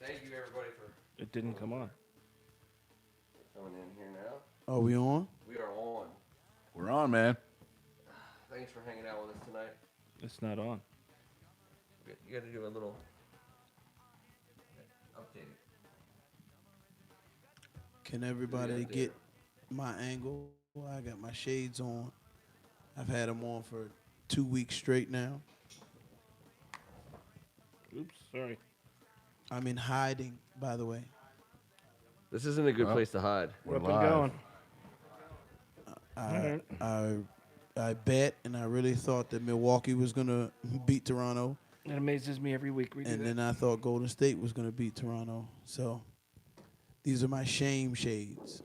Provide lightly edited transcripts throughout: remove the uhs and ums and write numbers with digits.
Thank you, everybody, for It didn't come on. coming in here now. Are we on? We are on. We're on, man. Thanks for hanging out with us tonight. It's not on. You got to do a little update. Can everybody get my angle? I got my shades on. I've had them on for 2 weeks straight now. Oops, sorry. I'm in hiding, by the way. This isn't a good place to hide. We're up live. and going. I bet, and I really thought that Milwaukee was going to beat Toronto. It amazes me every week we do And that. then I thought Golden State was going to beat Toronto. So these are my shame shades.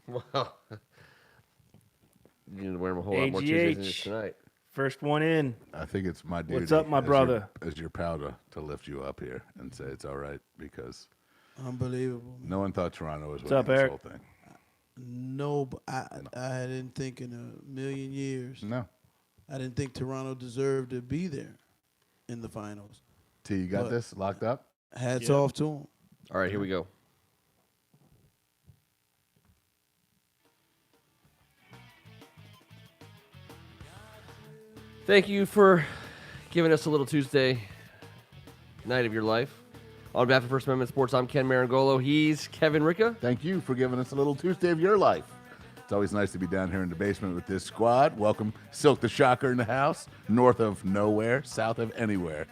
Wow. You need to wear them a whole lot more Tuesdays than this AGH. tonight. First one in. I think it's my duty. What's up, my brother? As your pal to lift you up here and say it's all right because Unbelievable. no one thought Toronto was What's winning up, this Eric? whole thing. No, but I didn't think in a million years. No. I didn't think Toronto deserved to be there in the finals. T, you got But- this locked up? Hats Yeah. off to them. All right, here we go. Thank you for giving us a little Tuesday night of your life. On behalf of First Amendment Sports, I'm Ken Marangolo. He's Kevin Ricca. Thank you for giving us a little Tuesday of your life. It's always nice to be down here in the basement with this squad. Welcome, Silk the Shocker in the house, north of nowhere, south of anywhere.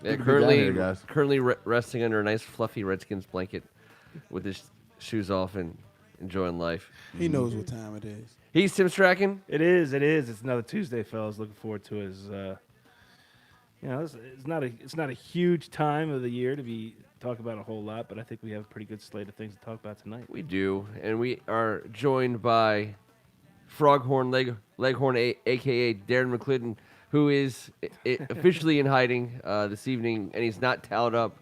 Yeah, Good to be down here, currently guys. currently resting under a nice fluffy Redskins blanket with his shoes off and enjoying life. He knows what time it is. He's Tim Strachan. It is. It's another Tuesday, fellas. Looking forward to it. It's not a huge time of the year to be talking about a whole lot, but I think we have a pretty good slate of things to talk about tonight. We do, and we are joined by Froghorn Leghorn, a.k.a. Darren McClidden, who is officially in hiding this evening, and he's not towed up.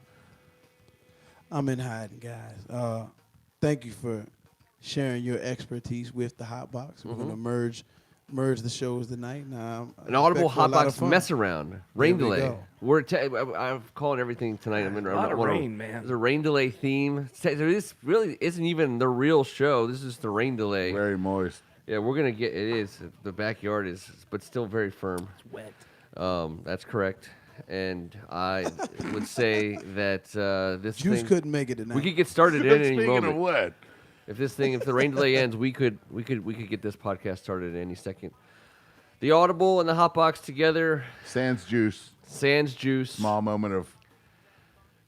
I'm in hiding, guys. Thank you for sharing your expertise with the HotBox. We're going to merge the shows tonight. Now, An Audible HotBox MessAround. Rain There we delay. go. I'm calling everything tonight. A lot of rain, man. There's a rain delay theme. This really isn't even the real show. This is the rain delay. Very moist. Yeah, we're going to get it is. The backyard is, but still very firm. It's wet. That's correct. And I would say that this Juice thing, couldn't make it tonight. we could get started in any Speaking moment. of what? If the rain delay ends, we could get this podcast started at any second. The Audible and the Hotbox together. Sans juice. Sans Juice. Small moment of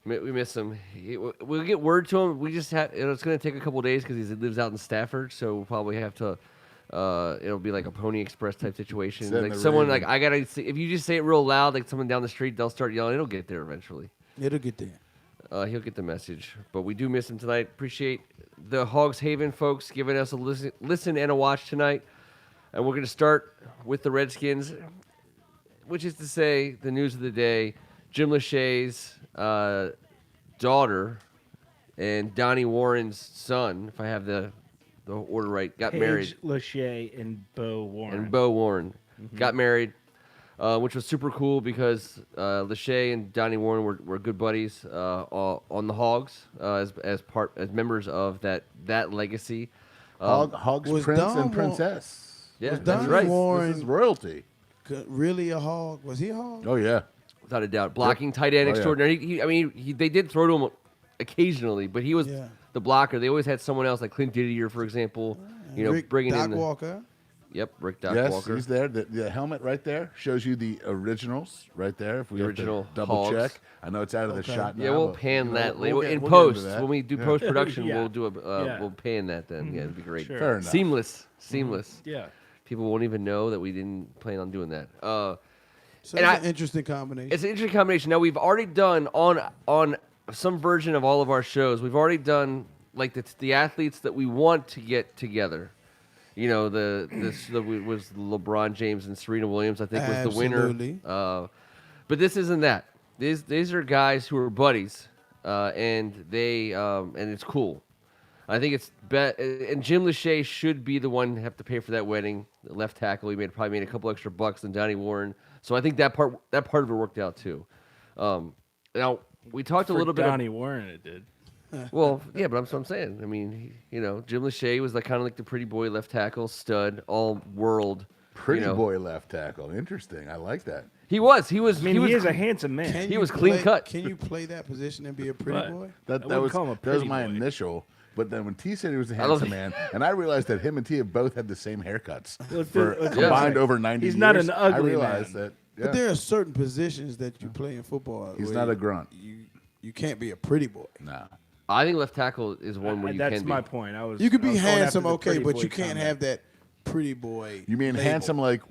We miss him. We'll get word to him. We just have. It's going to take a couple days because he lives out in Stafford, so we'll probably have to. It'll be like a Pony Express type situation. Send Like the someone raven. like I gotta. See, if you just say it real loud, like someone down the street, they'll start yelling. It'll get there eventually. It'll get there. He'll get the message. But we do miss him tonight. Appreciate the Hogs Haven folks giving us a listen and a watch tonight. And we're going to start with the Redskins, which is to say the news of the day. Jim Lachey's daughter and Donnie Warren's son, if I have the order right, got married. Paige Lachey and Bo Warren. And Bo Warren got married, which was super cool because Lachey and Donnie Warren were good buddies on the Hogs as members of that legacy. Hogs was Prince Don and Princess. Yeah, Was that's Donnie right. Warren This is royalty. really a hog? Was he a hog? Oh, yeah. Without a doubt, blocking tight end Oh, yeah. extraordinary. They did throw to him occasionally, but he was Yeah. the blocker. They always had someone else, like Clint Didier, for example. Rick bringing Doc in. Walker. Yep, Rick Doc Yes, Walker. he's there. The helmet right there shows you the originals right there. If we The have to original double Hogs. check. I know it's out of the Okay. shot now. Yeah, we'll but, pan you know, that we'll later get- in we'll get post. into that. When we do Yeah. post production, Yeah. we'll do Yeah. we'll pan that then. Yeah, it'd be great. Sure. Fair enough. Seamless. Yeah. People won't even know that we didn't plan on doing that. So And it's an interesting combination. It's an interesting combination. Now we've already done on some version of all of our shows. We've already done like the athletes that we want to get together. You know, was LeBron James and Serena Williams. I think was the winner. Absolutely. But this isn't that. These are guys who are buddies, and it's cool. I think it's and Jim Lachey should be the one to have to pay for that wedding. The left tackle, he probably made a couple extra bucks than Donnie Warren. So I think that part of it worked out too. Now we talked a For little bit. Donnie Warren, it did. Well, yeah, but that's what I'm saying. I mean, Jim Lachey was like kind of like the pretty boy left tackle, stud, all world. Pretty boy left tackle. Interesting. I like that. He was. I mean, he he was is a handsome man. Can He you was clean cut. Can you play that position and be a pretty But- boy? That I wouldn't call him a that was pretty my boy. initial. But then when T said he was a love handsome it. man, and I realized that him and T have both had the same haircuts Let's for do- let's combined do it. over 90 He's years. not an I ugly realized man. that. But Yeah, there are certain positions that you play in football. he's where not a grunt. You can't be a pretty boy. Nah. I think left tackle is one where you That's can my be. point. You could I be was going after handsome, the okay, pretty but boy you can't comment. have that pretty boy. You mean label. handsome like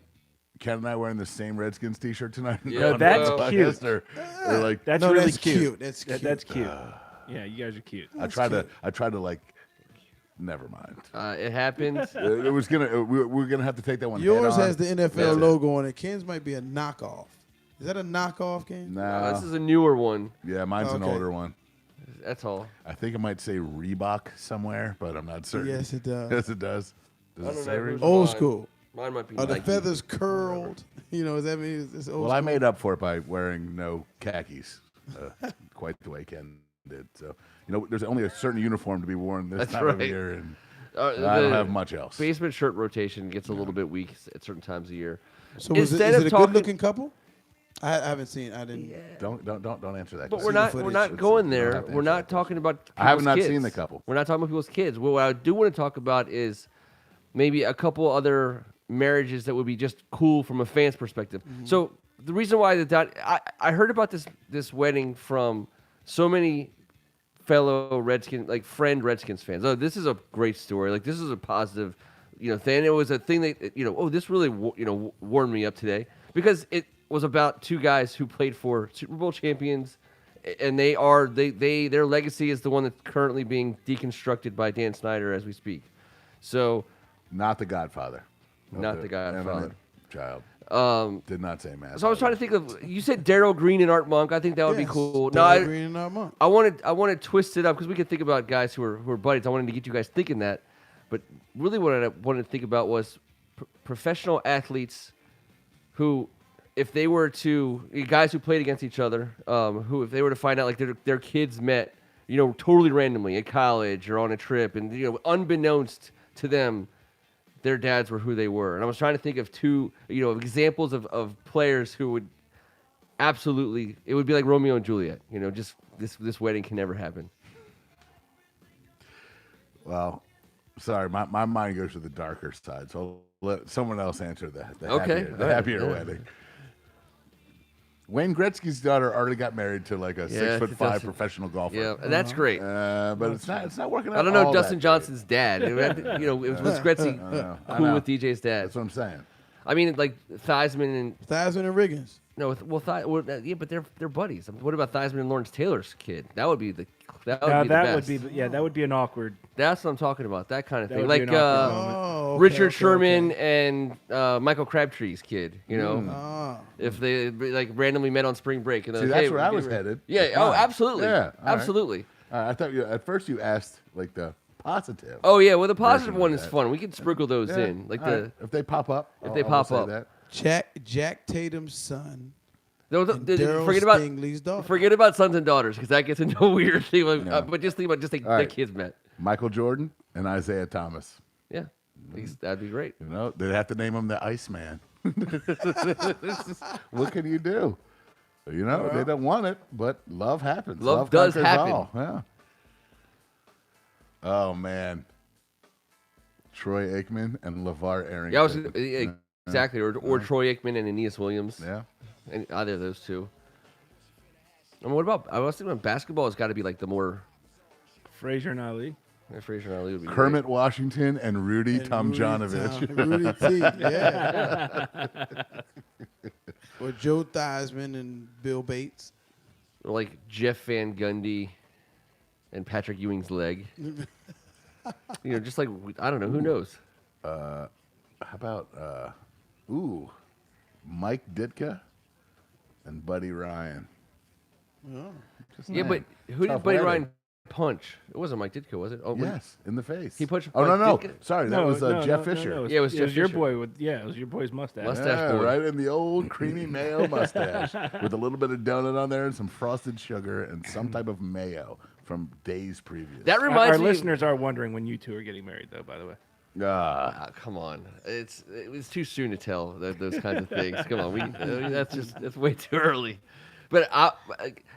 Ken and I wearing the same Redskins T-shirt tonight? Yeah, No, that's well, cute. Or like That's No, really that's cute. cute. That's cute. That's cute. Yeah, you guys are cute. I tried to like. Never mind. It happened. It was gonna. We're gonna have to take that one. Yours head on. has the That's NFL it. logo on it. Ken's might be a knockoff. Is that a knockoff, Ken? Nah. This is a newer one. Yeah, mine's an Okay. older one. That's all. I think it might say Reebok somewhere, but I'm not certain. Yes, it does. Yes, it does. I Does don't it say know who's Reebok? Old mine. school. Mine might be Are the Nike. feathers curled? Does that mean it's old Well, I school? made up for it by wearing no khakis, quite the way Ken did. So, there's only a certain uniform to be worn this That's time of right. year, and Uh, I don't the have much else. Basement shirt rotation gets a little bit weak at certain times of year. So is Instead it of a talking- good-looking couple? I haven't seen. I didn't. Don't answer that. But question. we're See the not footage. we're not It's- going you don't there. have to We're answer not that talking about. I have people's not kids. seen the couple. We're not talking about people's kids. What I do want to talk about is maybe a couple other marriages that would be just cool from a fan's perspective. So the reason why I heard about this wedding from so many fellow Redskins, like friend Redskins fans. Oh, this is a great story. Like this is a positive, thing. It was a thing that this really warmed me up today because it was about two guys who played for Super Bowl champions, and their legacy is the one that's currently being deconstructed by Dan Snyder as we speak. So, Not the Godfather. Not the Godfather. eminent Child. Did not say Matt. so I was trying to think of. You said Daryl Green and Art Monk. I think that would be Yes, cool. Darryl Green and Art Monk. I wanted to twist it up because we could think about guys who are buddies. I wanted to get you guys thinking that, but really what I wanted to think about was professional athletes who, if they were to guys who played against each other, who if they were to find out like their kids met, totally randomly at college or on a trip, and unbeknownst to them, their dads were who they were. And I was trying to think of two, examples of players who would absolutely, it would be like Romeo and Juliet. Just this wedding can never happen. Well, sorry, my mind goes to the darker side, so I'll let someone else answer that. Okay, The all right, happier yeah. wedding. Wayne Gretzky's daughter already got married to like a Yeah, 6'5" it doesn't- professional golfer. Yeah, and that's great. But it's not working out. I don't know all Dustin that Johnson's dad. It was Gretzky I cool know. with DJ's great. dad? That's what I'm saying. I mean, like Theismann and Theismann and Riggins. no, yeah, but they're buddies. What about Theismann and Lawrence Taylor's kid? That would be the Now the that best. that would be an awkward. That's what I'm talking about. That kind of That thing, would be like an awkward moment. Oh, okay, Richard okay, Sherman okay. and Michael Crabtree's kid. Ah. If they like randomly met on spring break, and they're See, like, that's hey, where I we're was getting- headed. Yeah. That's Oh, fine. absolutely. Yeah, all right. Absolutely. I thought at first you asked like the positive. Oh yeah. Well, the positive Version one of is that. fun. We can sprinkle those Yeah, in, like all right. If they pop up. If they I'll pop say up. that. Jack Tatum's son. No, And Daryl Stingley's daughter. Forget about sons and daughters because that gets into a weird thing. Like, Yeah. but just think about just the All right. kids met. Michael Jordan and Isaiah Thomas. Yeah, that'd be great. They'd have to name him the Iceman. What can you do? They don't want it, but love happens. Love does conquers happen. all. Yeah. Oh man. Troy Aikman and LeVar Arrington. Yeah, I was exactly, or Troy Aikman and Aeneas Williams. Yeah. And either of those two. And what about? I was thinking basketball has got to be like the more. Frazier and Ali. Frazier and Ali would be Kermit Washington and Rudy And Tomjanovich. Rudy T, yeah. Or Joe Theismann and Bill Bates. great. Or like Jeff Van Gundy and Patrick Ewing's leg. Just like I don't know. Who knows? How about Mike Ditka and Buddy Ryan. Oh. Yeah, but who Tough did Buddy wedding. Ryan punch. It wasn't Mike Ditko, was it? Oh, when- Yes, in the face. He punched Oh, no, Mike no. Ditko? Sorry, that was Jeff Fisher. No, Yeah, it was Jeff your Fisher. boy with it was your boy's mustache. Mustache. boy. Right in the old creamy mayo mustache with a little bit of donut on there and some frosted sugar and some type of mayo from days previous. That Our reminds me. listeners are wondering when you two are getting married, though. By the way, Ah, come on, it was too soon to tell those kinds of things. Come on, that's way too early. But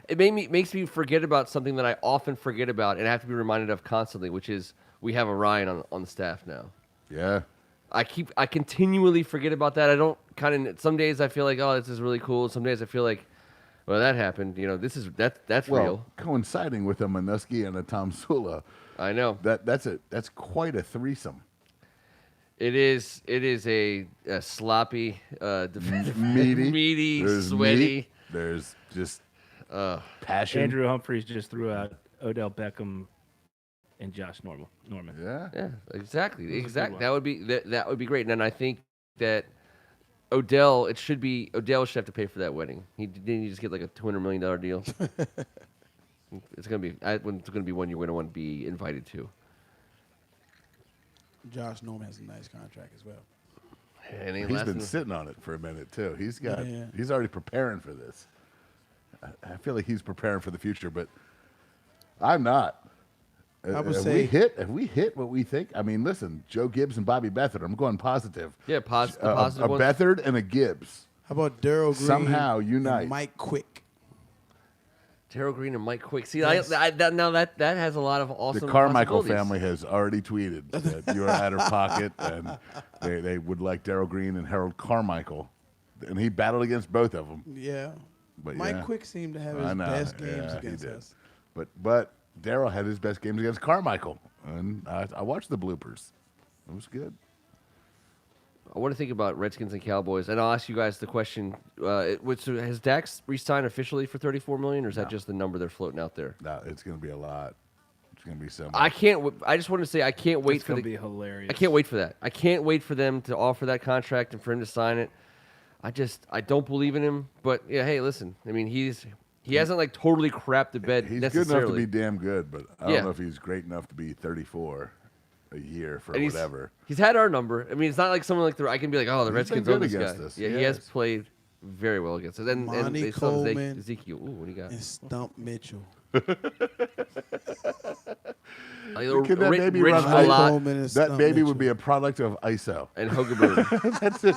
it makes me forget about something that I often forget about and I have to be reminded of constantly, which is we have a Ryan on the staff now. Yeah. I continually forget about that. I don't some days I feel like, oh, this is really cool. Some days I feel like, well, that happened. That's Well, real. coinciding with a Minuski and a Tom Sula, I know. that's quite a threesome. It is a sloppy, Meaty. There's sweaty. meat, there's just passion. Andrew Humphreys just threw out Odell Beckham and Josh Norman. Yeah. Yeah, exactly. That's a good Exactly. one. That would be great. And I think that Odell should have to pay for that wedding. Didn't he just get like a $200 million deal? It's gonna be one you're gonna want to be invited to. Josh Norman has a nice contract as well. And He's been sitting on it for a minute too. He's already preparing for this. I feel like he's preparing for the future, but I'm not. I would have say we hit what we think? I mean, listen, Joe Gibbs and Bobby Beathard. I'm going positive. Yeah, A positive ones. Beathard and a Gibbs. how about Daryl Green Somehow and unite. Mike Quick? Terrell Green and Mike Quick. See, Yes. that has a lot of awesome. The Carmichael possibilities. family has already tweeted that you are out of pocket, and they would like Daryl Green and Harold Carmichael, and he battled against both of them. Yeah. But Mike yeah. Quick seemed to have I his know, best games yeah, he against did. us. But Daryl had his best games against Carmichael, and I watched the bloopers. It was good. I want to think about Redskins and Cowboys, and I'll ask you guys the question: has Dax re-signed officially for $34 million, or is that just the number they're floating out there? No, it's going to be a lot. It's going to be so much. I just want to say I can't wait It's for gonna be hilarious. I can't wait for that. I can't wait for them to offer that contract and for him to sign it. I don't believe in him, but yeah, hey, listen. I mean, he hasn't like totally crapped the bed He's good necessarily. enough to be damn good, but I Yeah. don't know if he's great enough to be 34 a year for And whatever. He's had our number. I mean, it's not like someone like I can be like, oh, the He's Redskins been own good this guy. against us. Yeah, He he has has. played very well against us. And Monty they still have Coleman. Ezekiel. Ooh, what do you got? And Stump Mitchell. Like, Could that Rich baby Rich run Monty Malott Coleman and That Stump baby Mitchell. would be a product of ISO. and Hogaboom. That's it.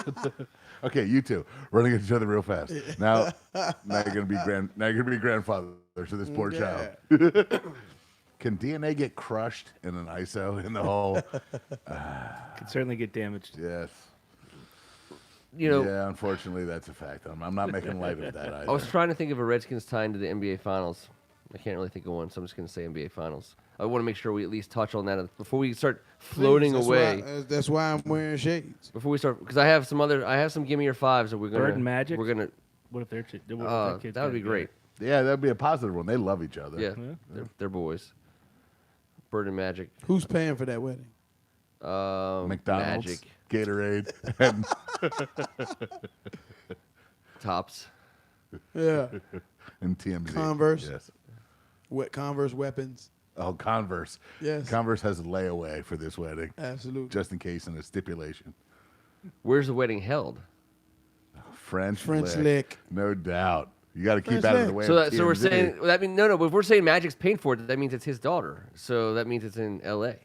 Okay, you two running at each other real fast. Now you're gonna be grandfather to this poor child. Can DNA get crushed in an ISO in the hole? Could certainly get damaged. Yes. Yeah, unfortunately, that's a fact. I'm not making light of that either. I was trying to think of a Redskins tie into the NBA Finals. I can't really think of one, so I'm just going to say NBA Finals. I want to make sure we at least touch on that before we start floating That's away. That's why I'm wearing shades. Before we start, because I have some gimme or fives that we're going to. Bird and Magic? We're going to. What if they're kid's That would be great. Yeah, that'd be a positive one. They love each other. Yeah, they're boys. Bird and Magic. Who's paying for that wedding? McDonald's, Magic. Gatorade, and Tops. Yeah. and TMZ. Converse. Yes. Converse weapons. Oh, Converse. Yes. Converse has a layaway for this wedding, Absolutely. just in case in a stipulation. Where's the wedding held? French French lick. No doubt. You got to keep French out of the lick. way. So, of so we're TMZ. saying that mean no. But if we're saying Magic's paying for it, that means it's his daughter. So that means it's in L.A.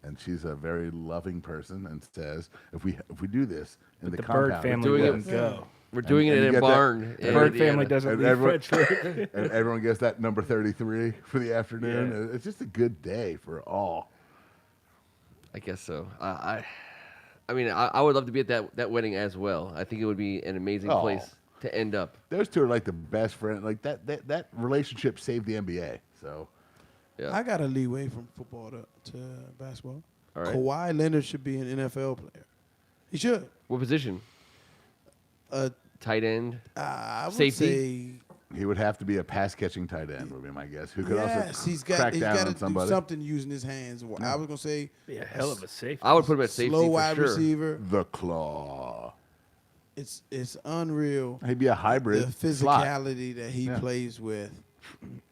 And she's a very loving person, and says, if we do this in But the the Bird compound, family doing it- wouldn't go. We're doing and it you in get a that- barn. The in Bird Indiana. family doesn't And leave everyone- French Lick. and everyone gets that number 33 for the afternoon. Yeah. It's just a good day for all. I guess so. I mean, I would love to be at that wedding as well. I think it would be an amazing Oh. place to end up. Those two are like the best friends. Like that relationship saved the NBA. So Yeah. I got a leeway from football to basketball. All right. Kawhi Leonard should be an NFL player. He should. What position? Tight end. I would Safety? say he would have to be a pass catching tight end, would be my guess. Who could yes. also He's crack got down to on do somebody. something using his hands. I was gonna say Be a hell of a safety. I would put him at safety slow for wide sure. receiver. The claw. It's unreal He'd be a hybrid the slot. physicality that he Yeah. plays with.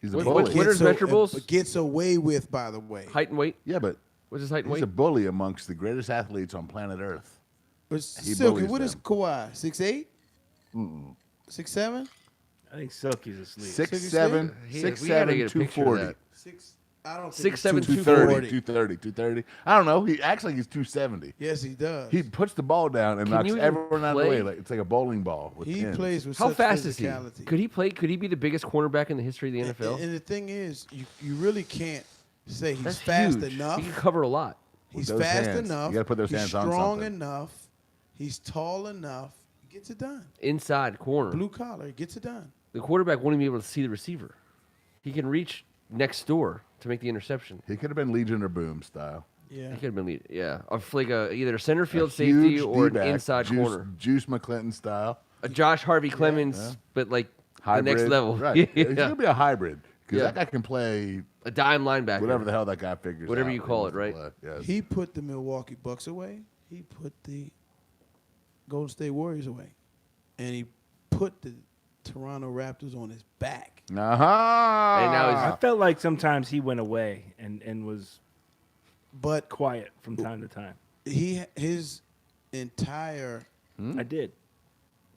He's a What- bully. what are his measurables? Gets away with, by the way. Height and weight. Yeah, but What's his height and he's weight? a bully amongst the greatest athletes on planet Earth. But He Silky, bullies what is them. Kawhi? 6'8"? 6'7"? I think Silky's asleep. 6'7", He- 6'7", we gotta get a picture of 240. that. I don't think 6'7", it's 230, 240. 230. I don't know. He acts like he's 270. Yes, he does. He puts the ball down and Can knocks you even everyone out of the play? way. Like it's like a bowling ball. With He pins. plays with How such fast is he? physicality. Could he play? Could he be the biggest cornerback in the history of the NFL? And the thing is, you really can't say he's That's fast huge. enough. He can cover a lot. He's those fast hands. enough. You gotta put those he's hands on strong something. enough. He's tall enough. He gets it done. Inside corner. Blue collar, he gets it done. The quarterback won't even be able to see the receiver. He can reach next door to make the interception. He could have been Legion or Boom style. Yeah. He could have been either either a center field A safety huge or an D-back, inside corner. Juice McClinton style. A Josh Harvey Clemens, but like Hybrid. the next level. Right. Yeah. He's going to be a hybrid because Yeah. that guy can play A dime linebacker. whatever the hell that guy figures Whatever out you that call he it, wants to right? play. Yes. He put the Milwaukee Bucks away. He put the Golden State Warriors away. And he put the Toronto Raptors on his back. Uh-huh. And now I felt like sometimes he went away and was But quiet from time to time. his entire I did.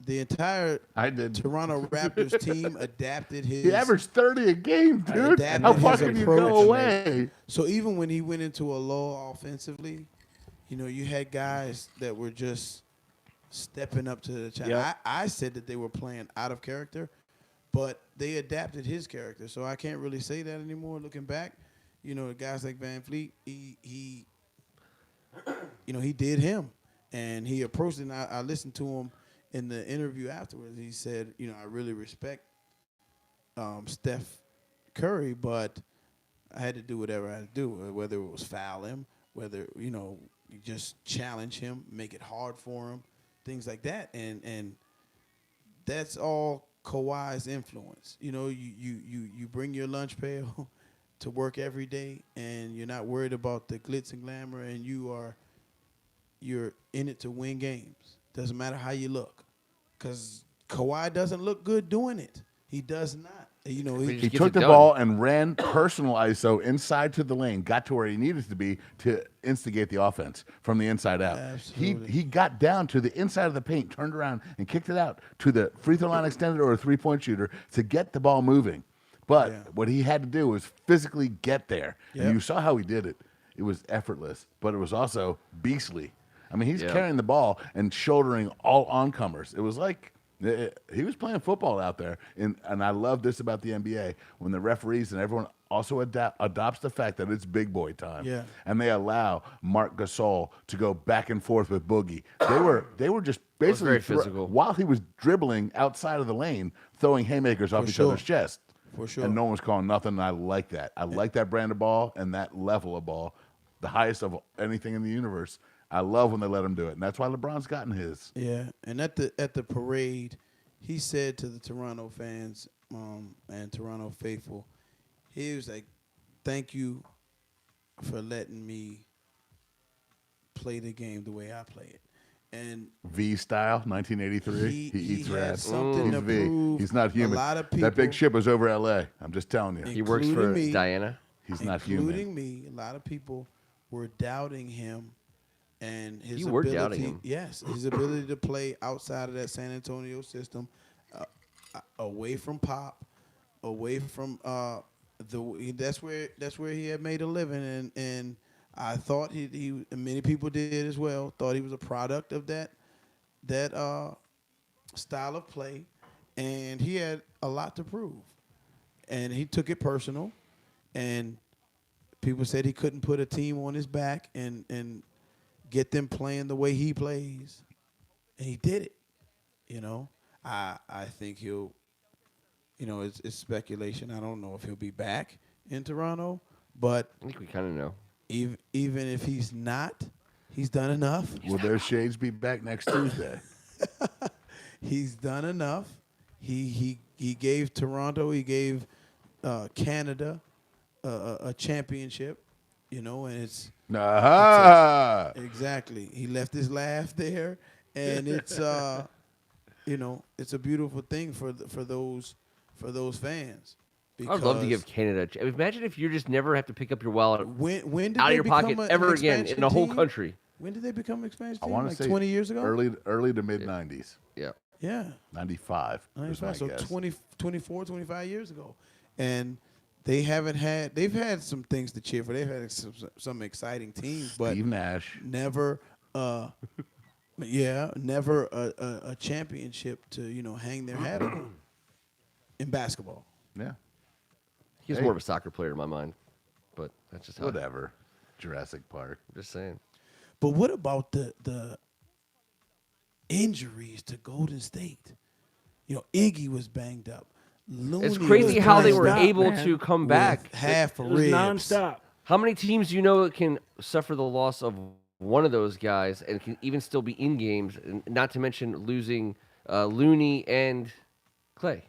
the entire I did. Toronto Raptors team adapted his. He averaged 30 a game, dude. adapted How his far can you approach. go away? So even when he went into a lull offensively, you had guys that were just stepping up to the challenge. Yep. I said that they were playing out of character, but they adapted his character. So I can't really say that anymore. Looking back, guys like Van Fleet, he did him, and he approached it. And I listened to him in the interview afterwards. He said, I really respect Steph Curry, but I had to do whatever I had to do, whether it was foul him, whether, you just challenge him, make it hard for him, things like that. And that's all Kawhi's influence. You bring your lunch pail to work every day, and you're not worried about the glitz and glamour, and you're in it to win games. Doesn't matter how you look, because Kawhi doesn't look good doing it. He does not. He gets took it the done. ball and ran personal ISO inside to the lane, got to where he needed to be to instigate the offense from the inside out. Absolutely. He got down to the inside of the paint, turned around, and kicked it out to the free throw line extended or a three-point shooter to get the ball moving. But what he had to do was physically get there. Yep. And you saw how he did it. It was effortless, but it was also beastly. I mean, he's Yeah. carrying the ball and shouldering all oncomers. It was like he was playing football out there. And I love this about the NBA, when the referees and everyone also adopts the fact that it's big boy time. Yeah. And they allow Marc Gasol to go back and forth with Boogie. They were just was basically very physical. while he was dribbling outside of the lane, throwing haymakers off each sure. other's chest. For sure. And no one was calling nothing. And I like that. I like that brand of ball and that level of ball, the highest of anything in the universe. I love when they let him do it, and that's why LeBron's gotten his. Yeah, and at the parade, he said to the Toronto fans and Toronto faithful, he was like, "Thank you for letting me play the game the way I play it." And V style, 1983. He eats had rats. something He's to V. prove. He's not human. A lot of That big people- ship was over L.A. I'm just telling you. He works for Including me. Diana. He's not including human. me, a lot of people were doubting him and his You were ability. doubting him. Yes, his ability to play outside of that San Antonio system, away from Pop, away from that's where he had made a living, and I thought he many people did as well, thought he was a product of that style of play, and he had a lot to prove, and he took it personal, and people said he couldn't put a team on his back and get them playing the way he plays, and he did it. I think he'll. It's speculation. I don't know if he'll be back in Toronto, but I think we kind of know. even if he's not, he's done enough. Will their shades be back next Tuesday? He's done enough. He gave Toronto, he gave Canada a championship, and it's exactly. He left his laugh there, and it's it's a beautiful thing for those fans, I'd love to give Canada. Imagine if you just never have to pick up your wallet when did out of they your pocket become ever again expansion in the whole team? country. When did they become an expansion I team? want to Like say 20 years ago? early to mid 90s. Yeah. Yeah. 95. is my So guess. 24, 25 years ago. And they've had some things to cheer for. They've had some exciting teams, but Steve Nash. never never a championship to, hang their hat on in basketball. Yeah. He's Hey. more of a soccer player in my mind, but that's just how Whatever. Jurassic Park. I'm just saying. But what about the injuries to Golden State? Iggy was banged up. Looney It's crazy was how they banged were up able man. to come with back. half a It was ribs. nonstop. How many teams do you know that can suffer the loss of one of those guys and can even still be in games, and not to mention losing Looney and Clay?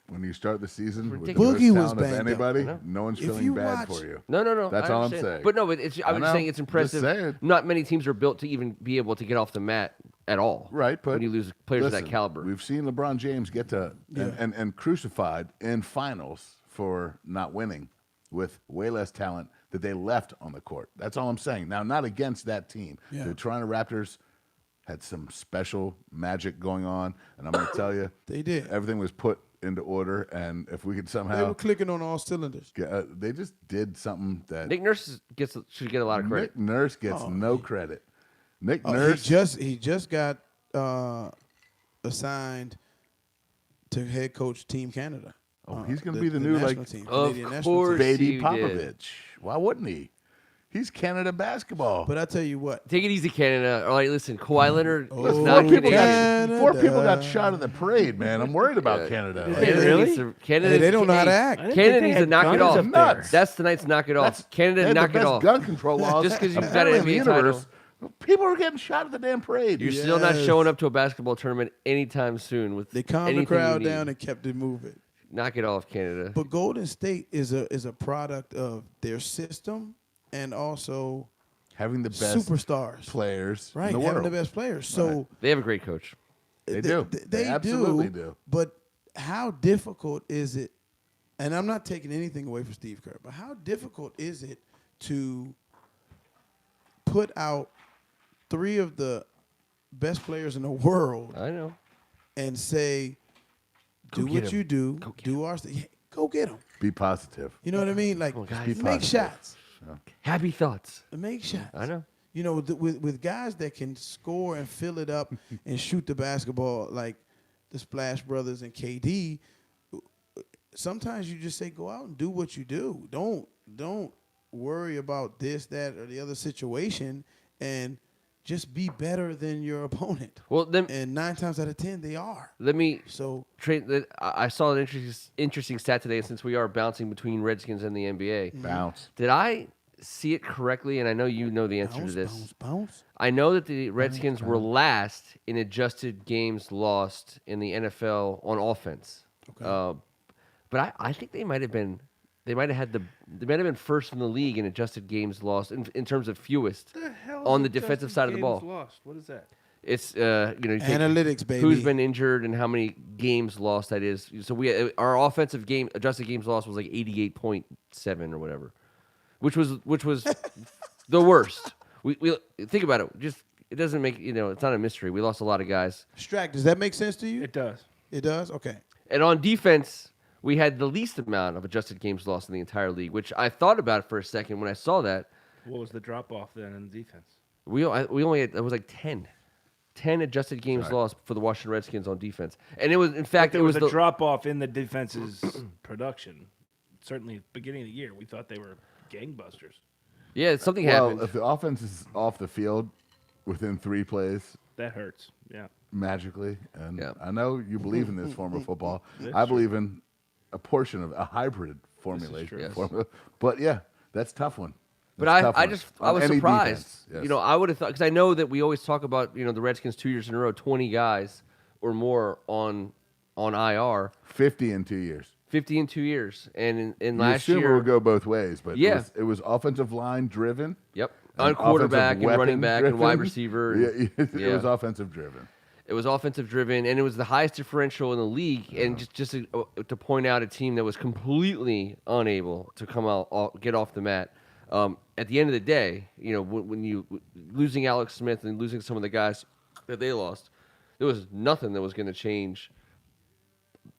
When you start the season with the ridiculous. most Boogie was talent of banged up. anybody, I know. no one's If feeling you bad watch- for you. No. That's I all I'm understand. saying. But no, I was know. saying it's Just impressive. saying. Not many teams are built to even be able to get off the mat at all. Right, but when you lose players listen, of that caliber, we've seen LeBron James get to and crucified in finals for not winning with way less talent that they left on the court. That's all I'm saying. Now, not against that team. Yeah. The Toronto Raptors had some special magic going on, and I'm going to tell you, They did. everything was put into order, and if we could They somehow were clicking on all cylinders. they just did something that Nick Nurse should get a lot of credit. Nick Nurse gets no credit. Nick He Nurse just got assigned to head coach Team Canada. he's gonna be the new, national like, team, Of Canadian national course. team. Baby you did. Popovich. Why wouldn't he? He's Canada basketball. But I tell you what, Take it easy, Canada. All right, listen, Kawhi Leonard was Oh, not Four people, Canadian. got, 4 people got shot in the parade, man. I'm worried about Canada. Yeah. Like, Canada Really? needs to- Canada, hey, they don't know how to hey, act. I didn't Canada think they needs to had knock it guns off. up there. Nuts. That's tonight's knock it off. that's- Canada, they had knock the it best off. gun control laws Just 'cause you've got apparently an in the NBA universe. People are getting shot at the damn parade. You're still not Yes. showing up to a basketball tournament anytime soon with They calmed anything the crowd you need. down and kept it moving. Knock it off, Canada. But Golden State is a product of their system and also Having the best superstars, players right? in the Having world. the best players. So They have a great coach. They do. They absolutely do. But how difficult is it? And I'm not taking anything away from Steve Kerr, but how difficult is it to put out 3 of the best players in the world I know. and say, Go do get what 'em. you do, Go get do our thing. Go get them. Be positive. You know what I mean? Like, Come on, guys. Be make positive. shots. Happy thoughts. Make shots. I know. You know, with guys that can score and fill it up and shoot the basketball like the Splash Brothers and KD, sometimes you just say go out and do what you do. Don't worry about this, that, or the other situation, and just be better than your opponent. Well, then And 9 times out of 10, they are. let me So I saw an interesting stat today, since we are bouncing between Redskins and the NBA. Bounce. Did I see it correctly? And I know you know the answer to this. bounce. I know that the Redskins were last in adjusted games lost in the NFL on offense. Okay. But I think they might have been first in the league in adjusted games lost in terms of fewest. The hell On is the defensive adjusted side of the games ball. Lost. What is that? It's you take Analytics, baby. who's been injured and how many games lost that is. So our offensive game adjusted games lost was like 88.7 or whatever, which was the worst. We think about it. Just it doesn't make it's not a mystery. We lost a lot of guys, Strack, does that make sense to you? It does. It does? Okay. and on defense we had the least amount of adjusted games lost in the entire league. Which I thought about for a second when I saw that. What was the drop off then in defense? We only had, it was like 10 adjusted games Right. lost for the Washington Redskins on defense, and it was in fact There it was was a the drop off in the defense's production. Certainly, at the beginning of the year, we thought they were gangbusters. yeah something Well, happened. if the offense is off the field within 3 plays, That hurts. Yeah. magically, and Yeah. I know you believe in this form of football. That's I true. believe in a portion of a hybrid formulation. true. Yes. Formula. But yeah, that's a tough one. But That's a tough I one. I On was any surprised. defense, yes. I would have thought, because I know that we always talk about the Redskins 2 years in a row, 20 guys or more on IR, 50 in 2 years. 50 in 2 years, and in You last assume year, it would go both ways, but Yeah. it was offensive line driven. yep, and on quarterback offensive and running weapon back and wide driven. receiver. Yeah, it yeah. was offensive driven. It was offensive driven, and it was the highest differential in the league. And just to point out a team that was completely unable to come out, get off the mat. At the end of the day, when you losing Alex Smith and losing some of the guys that they lost, there was nothing that was going to change.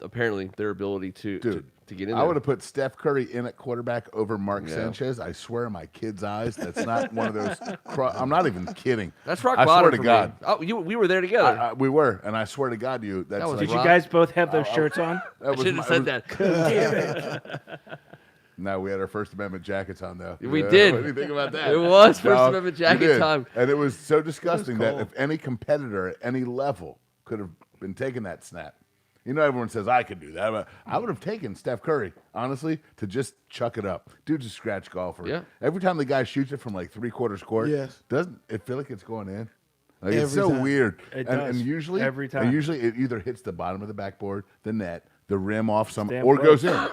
Apparently, their ability to get in there. I would have put Steph Curry in at quarterback over Mark Sanchez. I swear in my kid's eyes, that's not one of those. I'm not even kidding. That's rock I bottom swear to for God. me. Oh, we were there together. We were, and I swear to God, that's was like, Did you guys both have those shirts on? I should have said that. Damn it. No, we had our First Amendment jackets on, though. We did. What do you think about that? It was First No, Amendment we jacket did. time. And it was so disgusting that cold. if any competitor at any level could have been taking that snap, everyone says I could do that. But I would have taken Steph Curry, honestly, to just chuck it up. Dude's a scratch golfer. Yeah. Every time the guy shoots it from like 3/4 court, Yes. doesn't it feel like it's going in? Like, it's Every so time. weird. It and does. usually, Every time. And usually it either hits the bottom of the backboard, the net, the rim off some, Damn or close. goes in.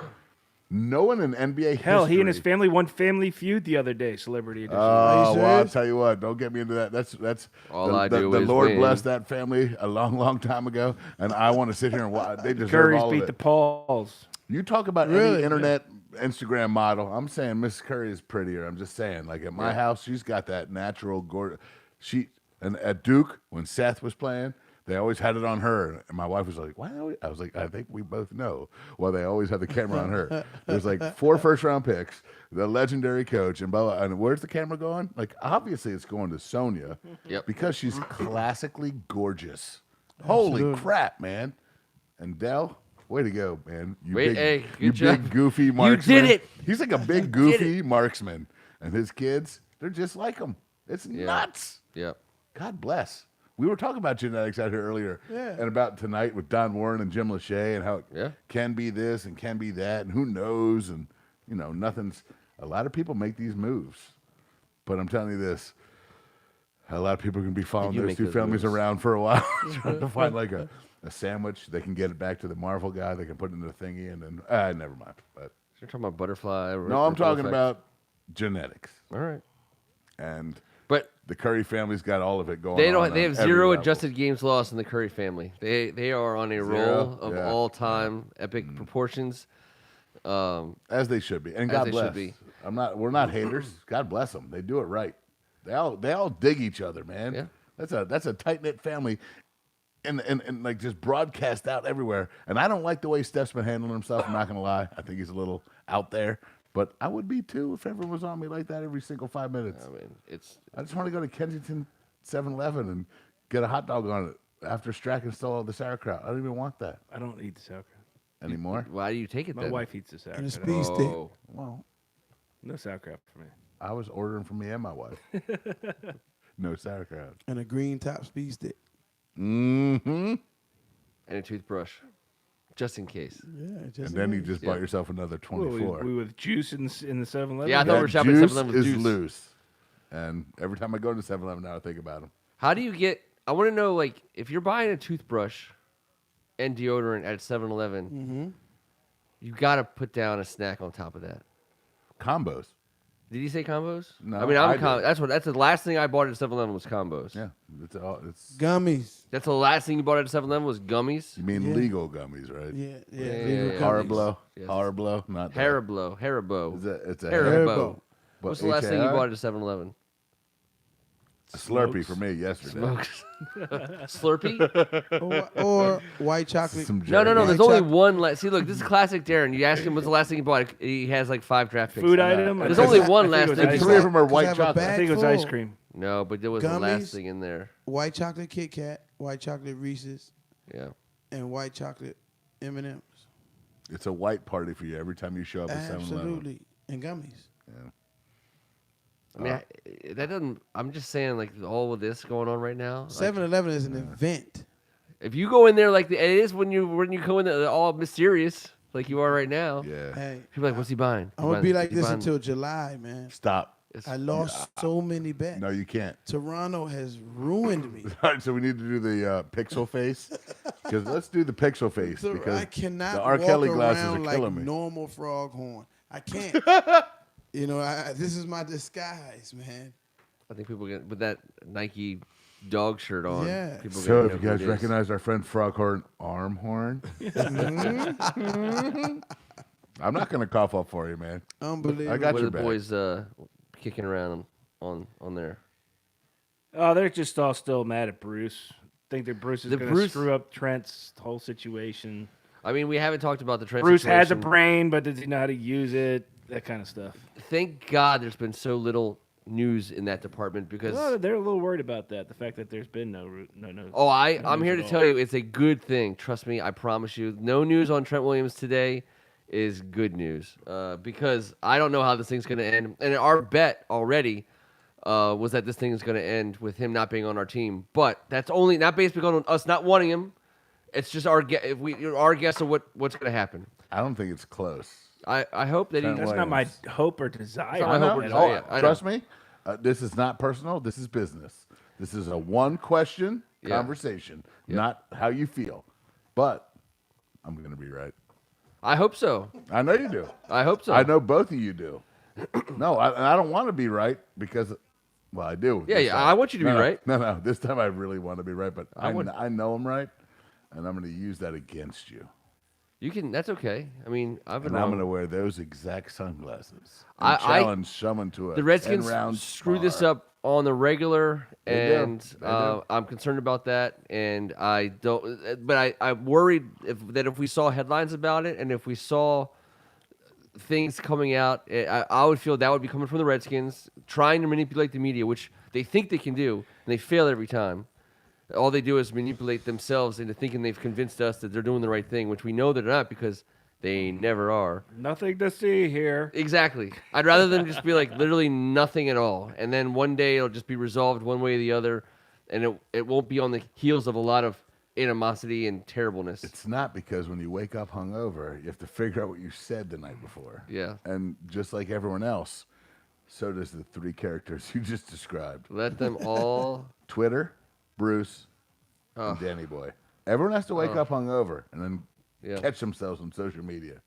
No one in NBA Hell, he and his history- family won Family Feud the other day, Celebrity Edition. Oh, Are you well, I'll serious? tell you what. Don't get me into that. That's All the, I the, do the is Lord win. blessed that family a long, long time ago, and I want to sit here and watch. They deserve Curry's all beat of the it. Pauls. You talk about Really? any internet Instagram model. I'm saying Miss Curry is prettier. I'm just saying. Like at my house, she's got that natural gorgeous. And at Duke when Seth was playing, they always had it on her, and my wife was like, "Why?" I was like, "I think we both know." Well, they always have the camera on her. There's like 4 first-round picks, the legendary coach, and blah, blah. And where's the camera going? Like, obviously, it's going to Sonia, Yep. because she's classically gorgeous. Holy Absolutely. crap, man! And Dell, way to go, man! You Wait, big, hey, you good job. big goofy marksman. did it. He's like a big goofy marksman, and his kids, they're just like him. It's nuts. Yep. God bless. We were talking about genetics out here earlier, Yeah. and about tonight with Don Warren and Jim Lachey, and how it Yeah. can be this and can be that, and who knows, and nothing's. A lot of people make these moves, but I'm telling you this: a lot of people are going to be following you those make two those families moves? around for a while, trying to find like a sandwich. They can get it back to the Marvel guy. They can put it in the thingy, and then never mind. But You're talking about butterfly. no, I'm ripple talking effect. about genetics, All right. and But the Curry family's got all of it going. they don't. on They have every zero level. adjusted games lost in the Curry family. They are on a roll of Yeah. all time epic proportions. As they should be, and As God they bless. should be. We're not haters. God bless them. They do it right. They all dig each other, man. Yeah. That's a tight knit family, and like just broadcast out everywhere. And I don't like the way Steph's been handling himself. I'm not gonna lie. I think he's a little out there, but I would be too if everyone was on me like that every single 5 minutes. I mean, it's I just want to go to Kensington 7-Eleven and get a hot dog on it after Strachan stole all the sauerkraut. I don't even want that I don't eat the sauerkraut. anymore. why do you take it My then? wife eats the And a sauerkraut. speed stick. Oh, Well, No sauerkraut for me. I was ordering for me and my wife. No sauerkraut. And a green top speed stick. Mm-hmm. and a toothbrush, just in case. Yeah, And just then you in just Yeah. bought yourself another Well, 24. we with juice in the 7-Eleven. Yeah, I thought we were That shopping at juice 7-Eleven with is juice. loose. And every time I go to 7-Eleven now, I think about them. How do you get? I want to know, like, if you're buying a toothbrush and deodorant at 7-Eleven, Mm-hmm. you got to put down a snack on top of that. Combos. Did he say combos? No, I mean, I that's the last thing I bought at 7-Eleven was combos. Yeah. It's Gummies. That's the last thing you bought at 7-Eleven was gummies. you mean Yeah. legal gummies, right? Yeah, yeah. Yeah, legal yeah, gummies. Haribo. Yes. Haribo. Not that. Haribo. It's a Haribo. Haribo. What's the last thing you H-A-R? bought at 7-Eleven? A Slurpee Smokes. for me yesterday. Smokes. Slurpee? Or white chocolate. Some No. Jeremy. There's White only chocolate. one. See, look, this is classic Darren. You ask him what's the last thing he bought. He has like 5 draft picks. Food item. There's I only think- one I think last it was thing. ice And he 3 of bought. them are Cause I white have a chocolate. I bag think it was ice full. cream. No, but there was the last Gummies? thing in there. White chocolate Kit Kat, white chocolate Reese's, Yeah. and white chocolate M&M's. It's a white party for you every time you show up at 7-Eleven. Absolutely. And gummies. I mean, that doesn't. I'm just saying, like, all of this going on right now. Like, 7-Eleven is an event. if you go in there like it is when you go in there all mysterious like you are right now. Yeah. Hey, People are like, what's he buying? I'm going to be like this until July, man. Stop. I lost so many bets. No, you can't. Toronto has ruined me. All right, so we need to do the pixel face. Because let's do the pixel face. So because I cannot the R. walk Kelly glasses are around like killing me. normal Froghorn. I can't. This is my disguise, man. I think people get with that Nike dog shirt on. Yeah. People So gonna if know you who guys it is. recognize our friend Froghorn Armhorn, I'm not going to cough up for you, man. Unbelievable. I got What are your the back. boys kicking around on there? Oh, they're just all still mad at Bruce. Think that Bruce is The going to Bruce- screw up Trent's whole situation. I mean, we haven't talked about the Trent Bruce has a situation. brain, but does he know how to use it? That kind of stuff. Thank God there's been so little news in that department because Well, they're a little worried about that. The fact that there's been no. oh, I'm here news to at tell all. you it's a good thing. Trust me, I promise you. No news on Trent Williams today is good news because I don't know how this thing's going to end. And our bet already was that this thing is going to end with him not being on our team. But that's only not based on us not wanting him. It's just our guess of what's going to happen. I don't think it's close. I hope that Trent he. That's not my hope or desire. not my hope or at desire, all. yeah. I know. Trust me, this is not personal. This is business. This is a one-question Yeah. conversation, Yeah. not how you feel. But I'm going to be right. I hope so. I know you do. I hope so. I know both of you do. No, I don't want to be right because, well, I do. Yeah, this yeah, time. I want you to be No, right. No, this time I really want to be right, but I would- know I'm right, and I'm going to use that against you. You can. That's okay. I mean, I've been And I'm wrong. going to wear those exact sunglasses. I- And challenge someone to a The Redskins 10-round screw this spar. up on the regular, They do. and They do. I'm concerned about that. And I don't. But I'm worried if we saw headlines about it, and if we saw things coming out, I would feel that would be coming from the Redskins trying to manipulate the media, which they think they can do, and they fail every time. All they do is manipulate themselves into thinking they've convinced us that they're doing the right thing, which we know they're not because they never are. Nothing to see here. Exactly. I'd rather than just be like literally nothing at all, and then one day it'll just be resolved one way or the other, and it won't be on the heels of a lot of animosity and terribleness. It's not because when you wake up hungover, you have to figure out what you said the night before. Yeah. And just like everyone else, so does the three characters you just described. Let them all. Twitter, Bruce, and Danny Boy. Everyone has to wake up hungover and then Yeah. catch themselves on social media.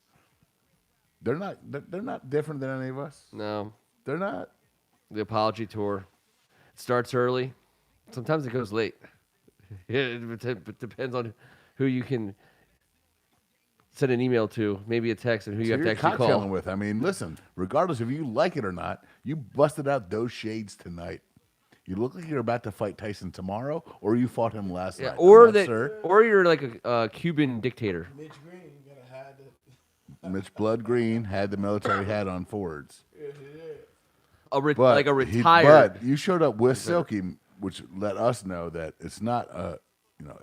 They're not different than any of us. No, They're not. the apology tour starts early. Sometimes it goes late. It depends on who you can send an email to, maybe a text, and who you So have to you're actually cocktailing call. with. I mean, listen, regardless if you like it or not, you busted out those shades tonight. You look like you're about to fight Tyson tomorrow, or you fought him last Yeah, night. or No, that, sir. or you're like a Cuban dictator. Mitch Green, you gotta hide the. Mitch Blood Green had the military hat on forwards. Like a But retired. but you showed up with Silky, which let us know that it's not a,